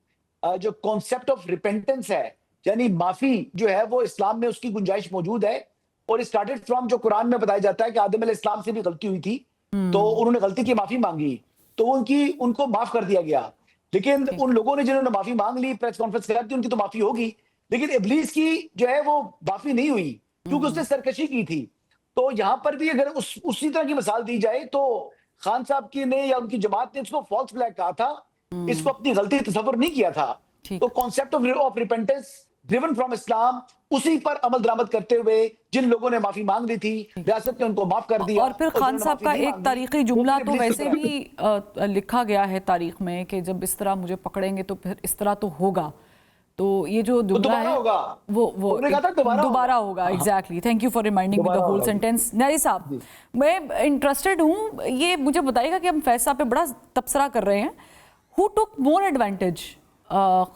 जो कॉन्सेप्ट ऑफ रिपेंटेंस है, यानी माफी जो है वो इस्लाम में उसकी गुंजाइश मौजूद है, और स्टार्टेड फ्रॉम जो कुरान में बताया जाता है कि आदम अलैहिस्सलाम से भी गलती हुई थी, तो उन्होंने गलती की माफी मांगी, तो उनको माफ कर दिया गया। लेकिन उन लोगों ने जिन्होंने माफी मांग ली, प्रेस कॉन्फ्रेंस कर दी, उनकी तो माफी होगी, लेकिन इब्लीस की जो है वो माफी नहीं हुई, क्योंकि उसने सरकशी की थी। तो यहां पर भी अगर उसी तरह की मिसाल दी जाए, तो खान साहब की ने या उनकी जमात ने इसको फॉल्स फ्लैग कहा था, इसको अपनी गलती तस्वर नहीं किया था। तो concept of repentance driven from Islam, उसी पर अमल दरामद करते हुए जिन लोगों ने माफी मांग ली थी, रियासत ने उनको माफ कर दिया। और फिर खान साहब का एक तारीखी जुमला तो वैसे भी लिखा गया है तारीख में कि जब इस तरह मुझे पकड़ेंगे तो फिर इस तरह तो होगा। तो ये जो जुमला है वो दोबारा होगा। Exactly, thank you for reminding me the whole sentence. Niazi साहब, मैं इंटरेस्टेड हूँ, ये मुझे बताइएगा कि हम फैज साहब पे बड़ा तबसरा कर रहे हैं, who took more advantage?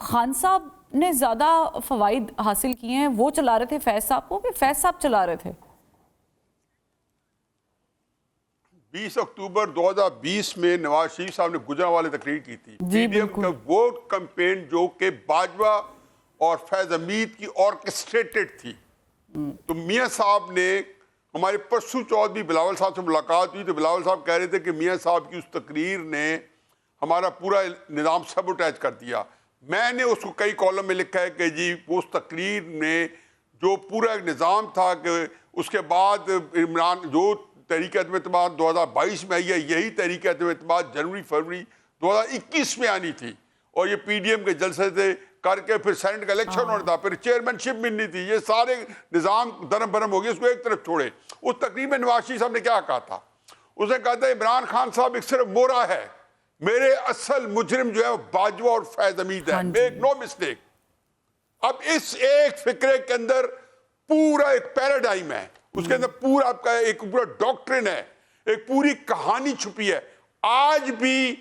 Khan साहब ने ज्यादा फवाइद हासिल किए हैं, वो चला रहे थे फैज साहब को, कि फैज साहब चला रहे थे? 20 अक्टूबर 2020 में नवाज शरीफ साहब ने गुजरांवाले तकरीर की थी, पीडीएम का वोट कैंपेन जो कि बाजवा और फैज हमीद की ऑर्केस्ट्रेटेड थी। तो मियां साहब ने, हमारे परसों चौथ भी बिलावल साहब से मुलाकात हुई, तो बिलावल साहब कह रहे थे कि मियां साहब की उस तकरीर ने हमारा पूरा निज़ाम सबोटेज कर दिया। मैंने उसको कई कॉलम में लिखा है कि जी उस तकरीर में जो पूरा निज़ाम था कि उसके बाद इमरान जो तहरीक अदम एतमाद 2022 में आई है, यही तहरीक अदम एतमाद जनवरी फरवरी 2021 में आनी थी, और ये पीडीएम के जलसे से करके फिर सेनेट का इलेक्शन होना था, फिर चेयरमैनशिप मिलनी थी, ये सारे निज़ाम दरम भरम हो गए। उसको एक तरफ छोड़े, उस तकरीर में नवाज शरीफ साहब ने क्या कहा था? उसने कहा था इमरान खान साहब एक सिर्फ मोरा है, मेरे असल मुजरिम जो है बाजवा और फैज हमीद है, मेक नो मिस्टेक। अब इस एक फिक्रे के अंदर पूरा एक पैराडाइम है, उसके अंदर पूरा आपका एक पूरा डॉक्ट्रिन है, एक पूरी कहानी छुपी है। आज भी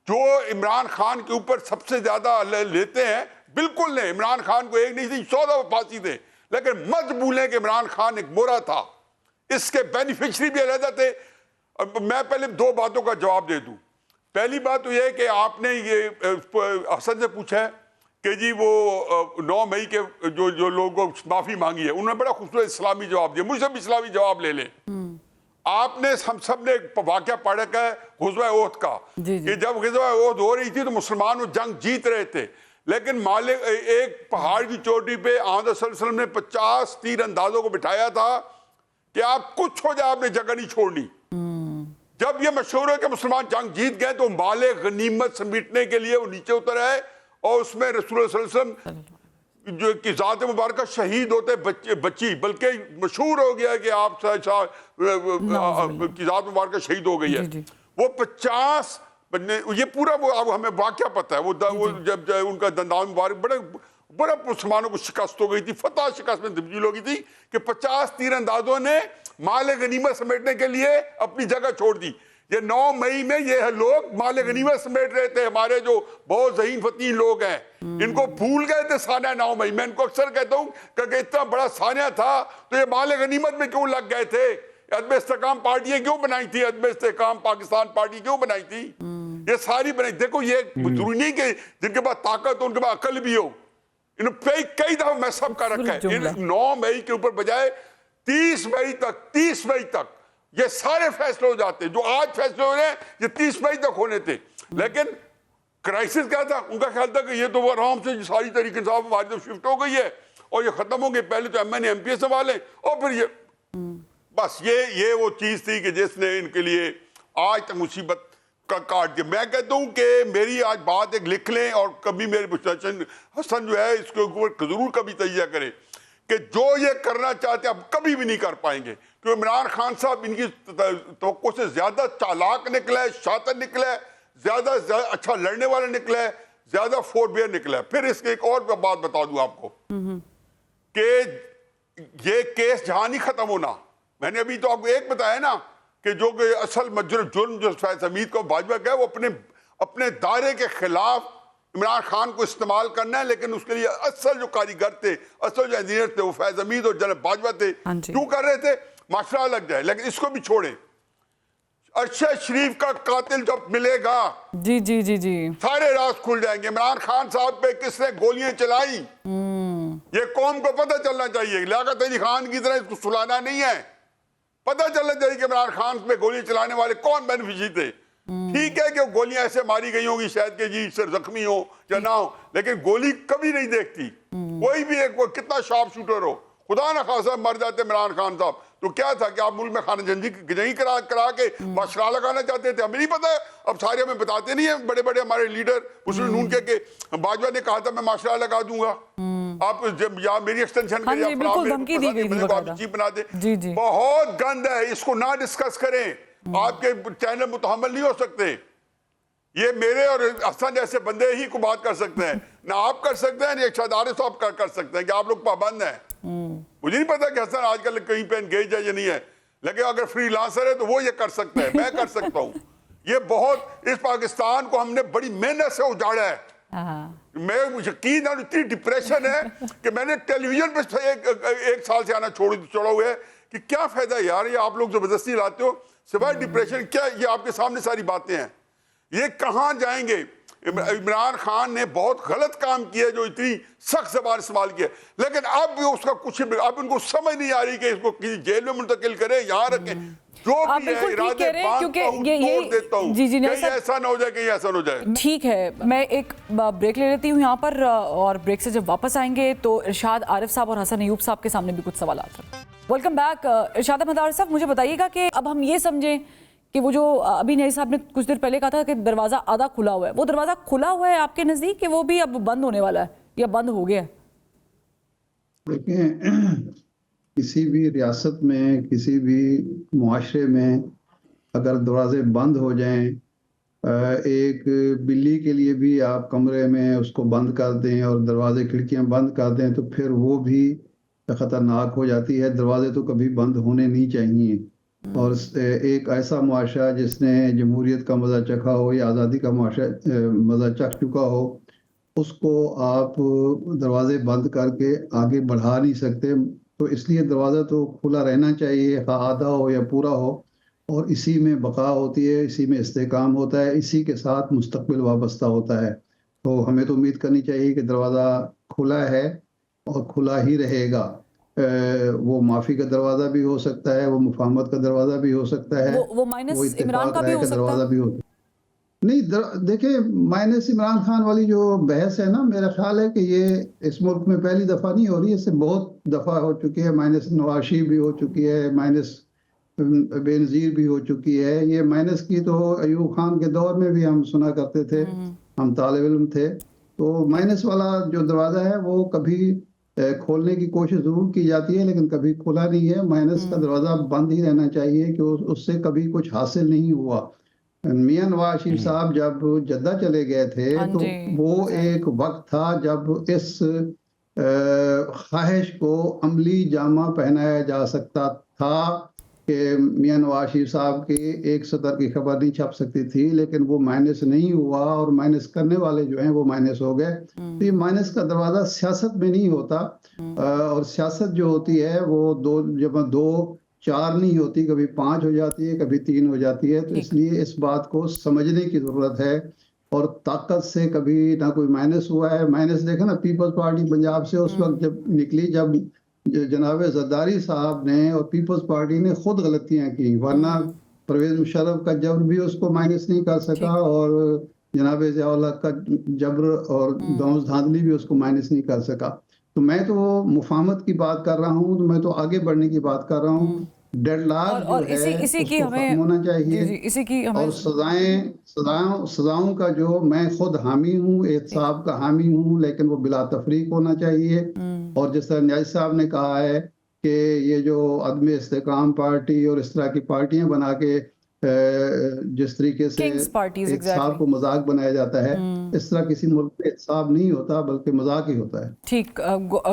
जो इमरान खान के ऊपर सबसे ज्यादा लेते हैं, बिल्कुल नहीं, इमरान खान को एक नहीं थी 100 दफा फांसी दे, लेकिन मत भूलें कि इमरान खान एक मोरा था, इसके बेनिफिशियरी भी अलग थे। अब मैं पहले दो बातों का जवाब दे दूं। पहली बात तो यह है कि आपने ये हसन से पूछा है कि जी वो 9 मई के जो लोगों को माफी मांगी है, उन्होंने बड़ा खूबसूरत इस्लामी जवाब दिया, मुझसे भी इस्लामी जवाब ले लें। आपने हम सब ने एक वाकया पढ़ा है गुज़वा ओहद का, कि जब गुज़वा ओहद हो रही थी तो मुसलमान वो जंग जीत रहे थे, लेकिन मालिक एक पहाड़ की चोटी पे आमद सल्लल्लाहु अलैहि वसल्लम ने 50 तीर अंदाजों को बिठाया था कि आप कुछ हो जाए आपने जगह नहीं छोड़नी। जब ये मशहूर है कि मुसलमान जंग जीत गए तो माले गनीमत समेटने के लिए वो नीचे उतर आए, और उसमें रसूल सल्लल्लाहु अलैहि वसल्लम जो कि ज़ात मुबारक शहीद होते बची, बल्कि मशहूर हो गया कि आप की ज़ात मुबारक शहीद हो गई है। वो 50 ये पूरा वो अब हमें वाकया पता है, वो जब उनका दंदान मुबारक बड़ा मुसलमानों को शिकस्त हो गई थी, फतह शिकस्त में तब्दील हो गई थी कि 50 तीरंदाजों ने माल गनीमत समेटने के लिए अपनी जगह छोड़ दी। ये 9 मई में ये लोग माल गनीमत समेट रहे थे, हमारे जो बहुत ज़हीन फतीन लोग हैं, इनको भूल गए थे सानिया 9 मई। मैं इनको अक्सर कहता हूँ कि इतना बड़ा सानिया था तो ये माल गनीमत में क्यों लग गए थे? अदम इस्तेकाम पार्टियां क्यों बनाई थी? अदम इस्तेकाम पाकिस्तान पार्टी क्यों बनाई थी? ये सारी बनाई। देखो ये जरूरी नहीं कि जिनके पास ताकत हो उनके पास अकल भी हो, इन्होंने कई दफा मैसअप कर रखा है। 9 मई के ऊपर बजाय 30 मई तक ये सारे फैसले हो जाते, जो आज फैसले हो रहे हैं ये 30 मई तक होने थे। लेकिन क्राइसिस क्या था? उनका ख्याल था कि ये तो वो आराम से सारी तरीके से हमारी तो शिफ्ट हो गई है और ये खत्म हो गई, पहले तो एमएनए एमपीए संभाले और फिर ये बस ये वो चीज थी कि जिसने इनके लिए आज तक मुसीबत का काट दिया। मैं कहता हूं कि मेरी आज बात एक लिख लें और कभी मेरे मुस्तशर हसन जो है इसके ऊपर जरूर कभी तजिया करें कि जो ये करना चाहते हैं अब कभी भी नहीं कर पाएंगे, क्योंकि इमरान खान साहब इनकी तवक्को से ज्यादा चालाक निकला है, शातिर निकला है, ज्यादा अच्छा लड़ने वाला निकला है, ज्यादा फोरबियर निकला है। फिर इसके एक और बात बता दूं आपको कि ये केस जहां नहीं खत्म होना, मैंने अभी तो आपको एक बताया ना कि जो कि असल जुर्म जो फैज हमीद को भाजपा का है वो अपने दायरे के खिलाफ इमरान खान को इस्तेमाल करना है, लेकिन उसके लिए असल जो कारीगर थे, असल जो इंजीनियर थे वो फैज हमीद और जनरल बाजवा थे। क्यों कर रहे थे? माशरा लग जाए। लेकिन इसको भी छोड़े, अरशद शरीफ का कातिल जब मिलेगा जी जी जी जी सारे राज खुल जाएंगे। इमरान खान साहब पे किसने गोलियां चलाई ये कौम को पता चलना चाहिए। लियाकत अली खान की तरह इसको सुलाना नहीं है, पता चलना चाहिए कि इमरान खान पे गोली चलाने वाले कौन बेनिफिशियरी थे। ठीक है कि वो गोलियां ऐसे मारी गई होंगी शायद के जी सिर जख्मी हो या ना हो, लेकिन गोली कभी नहीं देखती। कोई भी एक कितना शार्प शूटर हो, खुदा ना खासा मर जाते इमरान खान साहब तो क्या था कि आप मुल्क में खाना जंगी करा के माशरा लगाना चाहते थे? हमें नहीं पता है, अब सारे हमें बताते नहीं है। बड़े बड़े हमारे लीडर मुस्लिम नून के बाजवा ने कहा था मैं माशरा लगा दूंगा, आप जब या मेरी एक्सटेंशन हाँ जी, बिल्कुल धमकी दी गई थी, चीफ बना दे। जी जी बहुत गंद है, इसको ना डिस्कस करें। आपके चैनल मुतहम्मल नहीं हो सकते। ये मेरे और हसन जैसे बंदे ही को बात कर सकते हैं, ना आप कर सकते हैं, ना शायद आरिफ साहब कर सकते हैं कि आप लोग पाबंद हैं। मुझे नहीं पता कि हसन आजकल कहीं पे एंगेज है या नहीं है, लेकिन अगर फ्रीलांसर है तो वो ये कर सकता है, मैं कर सकता हूँ। ये बहुत इस पाकिस्तान को हमने बड़ी मेहनत से उजाड़ा है। मैं यकीन है इतनी डिप्रेशन है कि मैंने टेलीविजन पे एक साल से आना छोड़ा हुआ है कि क्या फायदा यार, ये आप लोग जबरदस्ती लाते हो सिवाय डिप्रेशन। क्या ये आपके सामने सारी बातें हैं, ये कहां जाएंगे? इमरान खान ने बहुत गलत काम किया जो इतनी सख्त जबान इस्तेमाल किया, लेकिन अब भी उसका कुछ अब उनको समझ नहीं आ रही कि इसको किसी जेल में मुंतकिल करें, यहाँ रखें। जो भी है इरादे देता हूँ जी जी ऐसा ना हो जाए, कहीं ऐसा ना हो जाए। ठीक है, मैं एक ब्रेक ले लेती हूँ यहाँ पर और ब्रेक से जब वापस आएंगे तो इरशाद आरिफ साहब और हसन अयूब साहब के सामने भी कुछ सवाल आते हैं। Welcome back. इरशाद अहमद आरिफ साहब, मुझे बताइएगा कि अब हम ये समझें कि वो जो अभी नई साहब ने कुछ देर पहले कहा था कि दरवाजा आधा खुला हुआ है, वो दरवाजा खुला हुआ है आपके नजदीक कि वो भी अब बंद होने वाला है या बंद हो गया है? देखिए, किसी भी रियासत में, किसी भी मुआशरे में अगर दरवाजे बंद हो जाएं, एक बिल्ली के लिए भी आप कमरे में उसको बंद कर दें और दरवाजे खिड़कियां बंद कर दें तो फिर वो भी ख़तरनाक हो जाती है। दरवाजे तो कभी बंद होने नहीं चाहिए। और एक ऐसा मुआशरा जिसने जमहूरियत का मज़ा चखा हो या आज़ादी का मज़ा चख चुका हो, उसको आप दरवाजे बंद करके आगे बढ़ा नहीं सकते। तो इसलिए दरवाज़ा तो खुला रहना चाहिए, आधा हो या पूरा हो, और इसी में बका होती है, इसी में इस्तेकाम होता है, इसी के साथ मुस्तकबिल वाबस्ता होता है। तो हमें तो उम्मीद करनी चाहिए कि दरवाज़ा खुला है और खुला ही रहेगा। वो माफ़ी का दरवाज़ा भी हो सकता है, वो मुफाहमत का दरवाज़ा भी हो सकता है, वो माइनस इमरान का भी हो सकता दरवाज़ा भी हो। नहीं, देखिए, माइनस इमरान खान वाली जो बहस है ना, मेरा ख्याल है कि ये इस मुल्क में पहली दफ़ा नहीं हो रही है, इससे बहुत दफ़ा हो चुकी है। माइनस नवाज शरीफ भी हो चुकी है, माइनस बेनज़ीर भी हो चुकी है। ये माइनस की तो अयूब खान के दौर में भी हम सुना करते थे, हम तालिब इल्म थे। तो माइनस वाला जो दरवाज़ा है वो कभी खोलने की कोशिश ज़रूर की जाती है, लेकिन कभी खुला नहीं है। माइनस का दरवाज़ा बंद ही रहना चाहिए कि उससे कभी कुछ हासिल नहीं हुआ। मियां नवाज शरीफ साहब जब जद्दा चले गए थे तो वो एक वक्त था जब इस ख्वाहिश को अमली जामा पहनाया जा सकता था कि मियां नवाज शरीफ साहब की एक सतर की खबर नहीं छप सकती थी, लेकिन वो माइनस नहीं हुआ और माइनस करने वाले जो हैं वो माइनस हो गए। तो ये माइनस का दरवाज़ा सियासत में नहीं होता, और सियासत जो होती है वो दो चार नहीं होती, कभी 5 हो जाती है, कभी 3 हो जाती है। तो इसलिए इस बात को समझने की ज़रूरत है। और ताकत से कभी ना कोई माइनस हुआ है। माइनस देखा ना, पीपल्स पार्टी पंजाब से उस वक्त जब निकली, जब जनाब ज़रदारी साहब ने और पीपल्स पार्टी ने खुद गलतियां की, वरना परवेज मुशर्रफ का जब भी उसको माइनस नहीं कर सका और जनाब ज़िया-उल हक का जबर और दौंस धांधली भी उसको माइनस नहीं कर सका। तो मैं तो मुफाहमत की बात कर रहा हूँ, तो मैं तो आगे बढ़ने की बात कर रहा हूँ। डेडलॉक जो और है इसी इसी की उसको हमें खत्म होना जी चाहिए। जी इसी की हमें और सजाओं का जो मैं खुद हामी हूँ, एहतसाब का हामी हूँ, लेकिन वो बिला तफरीक होना चाहिए। और जिस तरह न्याज़ साहब ने कहा है कि ये जो अदम इस्तेकाम पार्टी और इस तरह की पार्टियां बना के जिस तरीके से किंग्स पार्टीज एहतसाब एग्जैक्टली। को मजाक बनाया जाता है, इस तरह किसी मुल्क में एहतसाब नहीं होता बल्कि मजाक ही होता है। ठीक,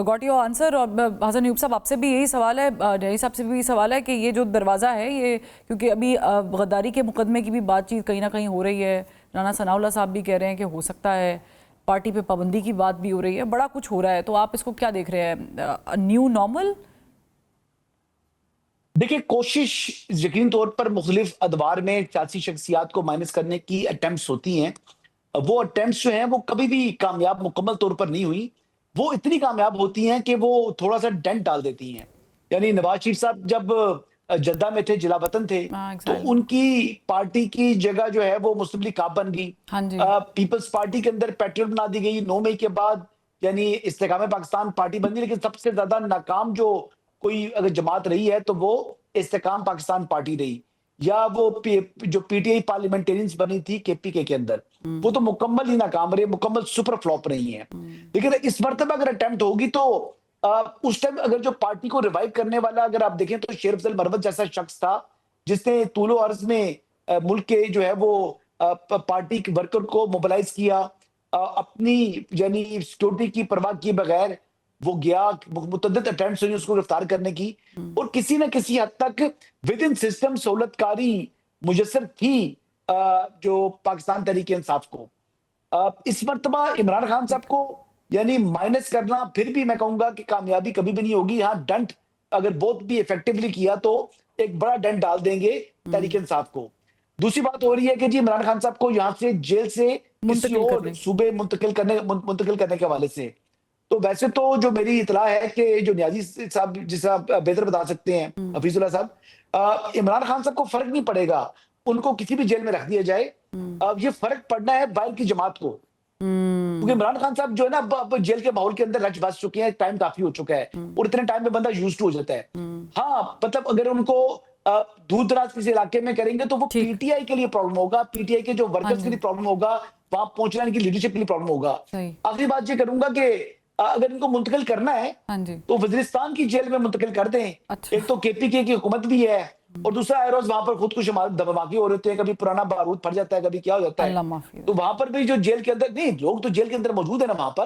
गॉट योर आंसर। और हसन यूब साहब आपसे भी यही सवाल है, न्याई साहब से भी यही सवाल है कि ये जो दरवाज़ा है ये, क्योंकि अभी गद्दारी के मुकदमे की भी बातचीत कहीं ना कहीं हो रही है, राना सनाउल्लाह साहब भी कह रहे हैं कि हो सकता है, पार्टी पे पाबंदी की बात भी हो रही है, बड़ा कुछ हो रहा है, तो आप इसको क्या देख रहे हैं, न्यू नॉर्मल? देखिए, कोशिश यकीन तौर पर मुख्तलिफ अदवार में सियासी शख्सियात को माइनस करने की अटेम्प्ट्स होती हैं। वो अटेम्प्ट्स जो हैं वो कभी भी कामयाब मुकम्मल तौर पर नहीं हुई। वो इतनी कामयाब होती हैं कि वो थोड़ा सा डेंट डाल देती हैं। यानी नवाज शरीफ साहब जब जद्दा में थे, जिला वतन थे, तो exactly. उनकी पार्टी की जगह जो है वो मुस्लिम लीग काफ बन गई। हाँ जी। पीपल्स पार्टी के अंदर पेट्रोल बना दी गई 9 मई के बाद, यानी इस्तेकाम पाकिस्तान पार्टी बन गई। लेकिन सबसे ज्यादा नाकाम जो कोई अगर जमात रही है तो वो इस्तेकाम पाकिस्तान पार्टी रही, या वो जो पीटीआई पार्लियामेंटेरियंस बनी थी केपीके के अंदर, वो तो मुकम्मल ही नाकाम रही, मुकम्मल सुपर फ्लॉप रही है। लेकिन इस मरतबा अगर अटेम्प्ट होगी तो उस टाइम अगर जो पार्टी को रिवाइव करने वाला अगर आप देखें तो शेर अफजल मरवत जैसा शख्स था, जिसने तूलो अर्ज में मुल्क के जो है वो पार्टी के वर्कर को मोबिलाइज किया, अपनी यानी सिक्योरिटी की परवाह किए बगैर वो गया, मुतअद्दिद अटेम्प्ट्स हुई उसको गिरफ्तार करने की, और किसी न किसी हद तक विद इन सिस्टम सहूलतकारी मुयस्सर थी जो पाकिस्तान तहरीक इंसाफ को। इस मरतबा इमरान खान साहब को यानी माइनस करना फिर भी मैं कहूंगा कि कामयाबी कभी भी नहीं होगी। हाँ, डंट अगर बहुत भी इफेक्टिवली किया तो एक बड़ा डंट डाल देंगे तहरीक इंसाफ को। दूसरी बात हो रही है कि जी इमरान खान साहब को यहां से जेल से किसी और सूबे मुंतकिल करने के हवाले से, तो वैसे तो जो मेरी इतला है कि जो न्याजी साहब, जिसे आप बेहतर बता सकते हैं, हफीजुल्लाह साहब, इमरान खान साहब को फर्क नहीं पड़ेगा, उनको किसी भी जेल में रख दिया जाए। अब ये फर्क पड़ना है बाहर की जमात को, क्योंकि इमरान खान साहब जो है ना अब जेल के माहौल के अंदर रच बस चुके हैं, टाइम काफी हो चुका है, और इतने टाइम में बंदा यूज्ड हो जाता है। हाँ, मतलब अगर उनको दूर दराज किसी इलाके में करेंगे तो वो पीटीआई के लिए प्रॉब्लम होगा, पीटीआई के जो वर्कर्स के लिए प्रॉब्लम होगा, वहां पहुंचने की लीडरशिप के लिए प्रॉब्लम होगा। आखिरी बात ये करूंगा कि अगर इनको मुंतकिल करना है तो वजीरिस्तान की जेल में मुंतकिल कर दें। अच्छा। एक तो केपीके की हुकूमत भी है, और दूसरा रोज वहां पर खुद कुछ धमाके हो रहे हैं, कभी पुराना बारूद फट जाता है, कभी क्या हो जाता है, तो वहां पर भी जो जेल के अंदर, नहीं लोग तो जेल के अंदर मौजूद है ना वहां पर,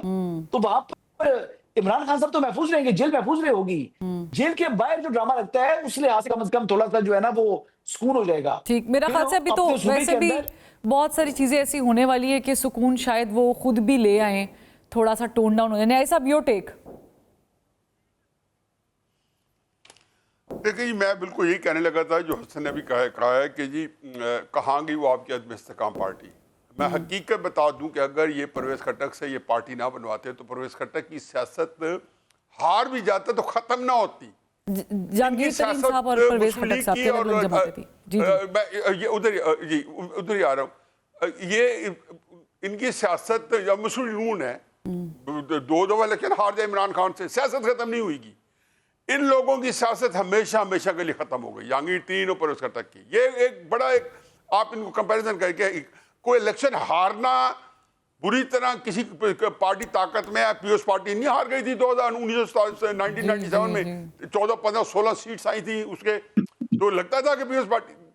तो वहां पर इमरान खान साहब तो महफूज रहेंगे, जेल महफूज रहे होगी। जेल के बाहर जो ड्रामा लगता है उस लिहाज से कम से कम थोड़ा सा जो है ना वो सुकून हो जाएगा। ठीक, मेरा ख्याल से अभी तो वैसे भी बहुत सारी चीजें ऐसी होने वाली है कि सुकून शायद वो खुद भी ले आए, थोड़ा सा टोन डाउन हो जाए। न्याय साहब, योर टेक। देखिए जी, मैं बिल्कुल यही कहने लगा था जो हसन ने भी कहा है कि जी कहाँ गई वो आपकी अदम इस्तेकाम पार्टी। मैं हकीकत बता दूं कि अगर ये परवेज खट्टक से ये पार्टी ना बनवाते तो परवेज खट्टक की सियासत हार भी जाता तो खत्म ना होती। जहांगीर तरीन साहब और परवेज खट्टक साहब के अलग जमाते थी। जी मैं ये उधर ही आ रहा हूँ। ये इनकी सियासत या मुस्लिम है, 2 दफा इलेक्शन हार जाए इमरान खान से, सियासत खत्म नहीं हुई। इन लोगों की सियासत हमेशा हमेशा के लिए खत्म हो गई, जहांगीर तरीन और परवेज खट्टक की। ये एक बड़ा आप इनको कंपैरिजन करके, कोई इलेक्शन हारना बुरी तरह किसी पार्टी ताकत में है, पीओएस पार्टी नहीं हार गई थी 1997 में 14, 15, 16 सीट्स आई थी उसके, तो लगता था कि पीओएस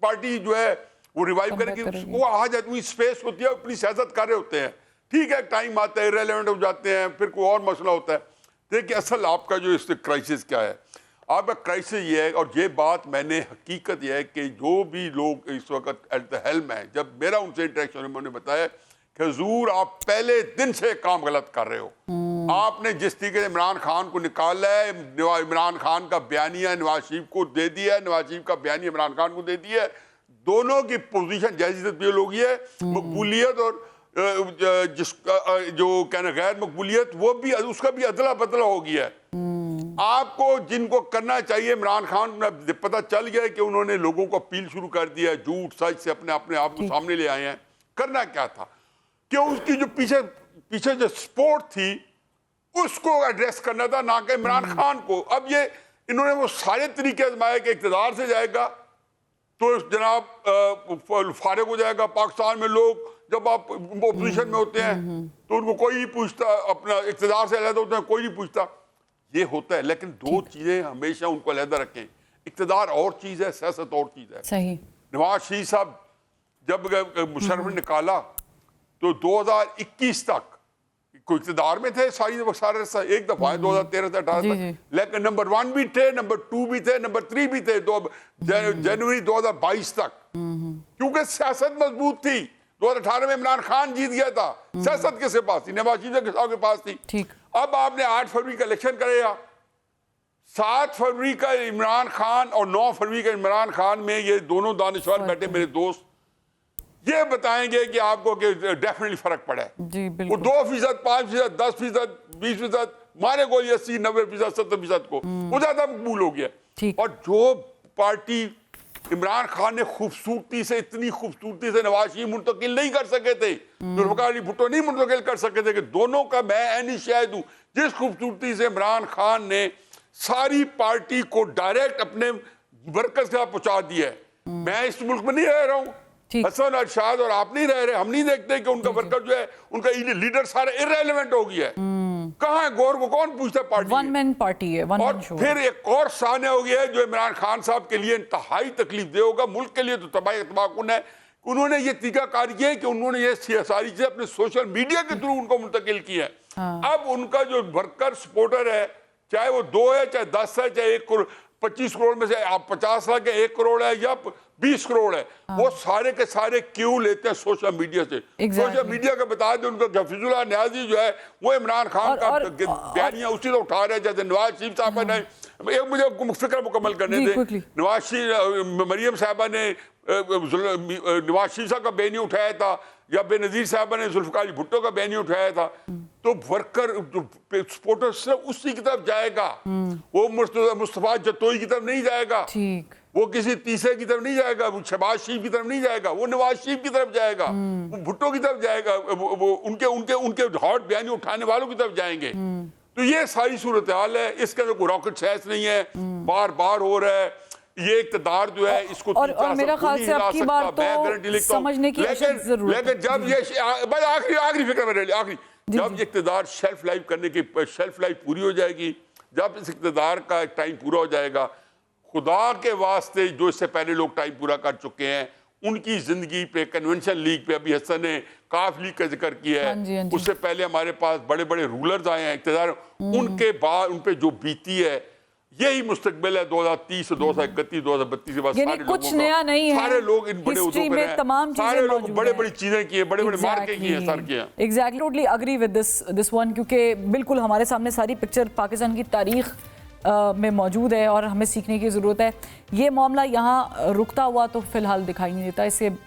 पार्टी जो है वो रिवाइव करेगी, वो आ जाती हुई स्पेस होती है, अपनी सियासत कर रहे होते हैं। ठीक है, टाइम आता है, इरेलेवेंट हो जाते हैं, फिर कोई और मसला होता है। देखिए असल आपका जो इस क्राइसिस क्या है, आपका क्राइसिस ये है, और ये बात मैंने हकीकत ये है कि जो भी लोग इस वक्त एट द हेल्म है, जब मेरा उनसे इंटरेक्शन उन्होंने बताया कि हुजूर आप पहले दिन से काम गलत कर रहे हो। आपने जिस तरीके से इमरान खान को निकाला है, इमरान खान का बयानिया नवाज शरीफ को दे दिया, नवाज शरीफ का बयानिया इमरान खान को दे दिया, दोनों की पोजीशन जैसी लोग है, मकबूलियत और जिसका जो कहना गैर मकबूलियत, वो भी उसका भी अदला बदला हो गया है। आपको जिनको करना चाहिए, इमरान खान पता चल गया कि उन्होंने लोगों को अपील शुरू कर दिया, झूठ सच से अपने आप को सामने ले आए हैं। करना क्या था, कि उसकी जो पीछे जो सपोर्ट थी उसको एड्रेस करना था, ना कि इमरान खान को। अब ये इन्होंने वो सारे तरीके आजमाए कि इक़्तिदार से जाएगा तो जनाब फारिग हो जाएगा पाकिस्तान में लोग। जब आप ओपोजिशन में होते हैं तो उनको कोई नहीं पूछता, अपना इक़्तिदार से अलग होते हैं कोई नहीं पूछता, ये होता है। लेकिन दो चीजें हमेशा उनको अलग रखें, इक़्तिदार और चीज है, सियासत और चीज है। सही। नवाज शरीफ साहब जब मुशर्रफ ने निकाला तो 2021 तक कोई इक़्तिदार में थे, सारी एक दफा 2013 से 18 तक, लेकिन नंबर 1 भी थे, नंबर 2 भी थे, नंबर 3 भी थे जनवरी 2022 तक, क्योंकि सियासत मजबूत थी। 2018 में इमरान खान जीत गया था, सियासत किसके पास थी? नवाज शरीफ के पास थी। ठीक। अब आपने 8 फरवरी का इलेक्शन करेगा, 7 फरवरी का इमरान खान और 9 फरवरी का इमरान खान में ये दोनों दानिशवर बैठे मेरे दोस्त, ये बताएंगे कि आपको डेफिनेटली फर्क पड़ा है। जी वो बिल्कुल। 2%, 5%, 10%, 20% मारे को 80, 90%, 70% को वो ज्यादा मकबूल हो गया। ठीक। और जो पार्टी इमरान खान ने खूबसूरती से, इतनी खूबसूरती से नवाज शरीफ मुंतकिल नहीं कर सके थे, जुल्फ़िकार अली भुट्टो नहीं मुंतकिल कर सके थे, कि दोनों का मैं ऐनी शायद हूं। जिस खूबसूरती से इमरान खान ने सारी पार्टी को डायरेक्ट अपने वर्कर्स के साथ पहुंचा दिया है। मैं इस मुल्क में नहीं रह रहा हूं, हसन अरशाद और आप नहीं रह रहे, हम नहीं देखते कि उनका वर्कर जो है, उनका लीडर सारा इररेलेवेंट हो गया है। कहां है गौर, वो कौन पूछता है? पार्टी वन मैन पार्टी है, वन और मैन शो। फिर एक और सामने हो गया है जो इमरान खान साहब के लिए इंतहाई तकलीफ दे होगा, मुल्क के लिए तो तबाहकुन है। उन्होंने ये तरीकाकार किया है कि उन्होंने ये सारी चीजें अपने सोशल मीडिया के थ्रू उनको मुंतकिल किया है। अब उनका जो वर्कर सपोर्टर है, चाहे वो 2 है, चाहे 10 है, चाहे 25 करोड़ में से आप 50 लाख है, 1 करोड़ है या 20 करोड़ है, वो सारे के सारे क्यों लेते हैं सोशल मीडिया से। सोशल मीडिया का बता दें, उनका हफीजुल्लाह न्याजी जो है वो इमरान खान का बयानिया उसी से उठा रहे हैं, जैसे नवाज शरीफ साहब ने, एक मुझे फिक्र मुकम्मल करने दे, नवाज शरीफ मरियम साहबा ने नवाज शरीफ साहब का बयानी उठाया था, या बेनजीर साहबा ने जुल्फ़िकार अली भुट्टो का बयानी उठाया था। तो वर्कर सपोर्टर सिर्फ उसी की तरफ जाएगा, वो मुस्तफा जतोई की तरफ नहीं जाएगा, ठीक। वो किसी तीसरे की तरफ नहीं जाएगा, वो शहबाज शरीफ की तरफ नहीं जाएगा, वो नवाज शरीफ की तरफ जाएगा, वो भुट्टो की तरफ जाएगा, वो उनके हॉट बयानी उठाने वालों की तरफ जाएंगे। तो ये सारी सूरत हाल है, इसके अंदर कोई रॉकेट साइंस नहीं है, बार बार हो रहा है। ये इक़्तिदार जो है इसको और मेरा ख्याल से आपकी बात तो समझने की जरूरत है। लेकिन जब ये आखिरी फिक्र मेरे लिए, आखिरी, जब ये इक़्तिदार शेल्फ लाइफ करने की शेल्फ लाइफ पूरी हो जाएगी, जब इस इक़्तिदार का टाइम पूरा हो जाएगा, खुदा के वास्ते जो इससे पहले लोग टाइम पूरा कर चुके हैं उनकी जिंदगी पे, कन्वेंशन लीग पे अभी हसन ने काफ लीग का जिक्र किया है, उससे पहले हमारे पास बड़े बड़े रूलर्स आए हैं इक़्तिदार, उनके बाद उन पे जो बीती है, यही मुस्तकबिल है 2030 से 2031 2032 के बाद। यानी कुछ नया नहीं है, सारे लोग इन बड़े उद्योगों में तमाम सारे लोग बड़े बड़ी चीजें की है, बड़े बड़े मार्के किए हैं, सर किए हैं। Exactly, totally agree with this one, क्योंकि बिल्कुल हमारे सामने सारी पिक्चर पाकिस्तान की तारीख में मौजूद है और हमें सीखने की ज़रूरत है। ये मामला यहाँ रुकता हुआ तो फ़िलहाल दिखाई नहीं देता,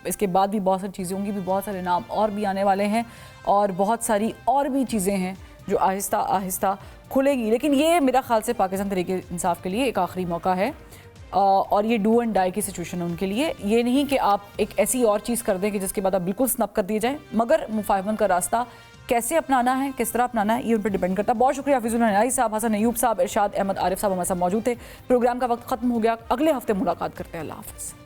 इसके बाद भी बहुत सारी चीज़ें होंगी, भी बहुत सारे नाम और भी आने वाले हैं और बहुत सारी और भी चीज़ें हैं जो आहिस्ता आहिस्ता खुलेगी। लेकिन ये मेरा ख्याल से पाकिस्तान तहरीक इंसाफ के लिए एक आखिरी मौका है और ये डू एंड डाई की सिचुएशन है उनके लिए। ये नहीं कि आप एक ऐसी और चीज़ कर दें कि जिसके बाद आप बिल्कुल स्नप कर दिए जाए, मगर मुफाहमत का रास्ता कैसे अपनाना है, किस तरह अपनाना है, ये उन पर डिपेंड करता है। बहुत शुक्रिया हफीजुल्लाह न्याजी साहब, हसन अयूब साहब, इरशाद अहमद आरिफ साहब हमारे साथ मौजूद थे। प्रोग्राम का वक्त खत्म हो गया, अगले हफ्ते मुलाकात करते हैं। अल्लाह हाफ़िज़।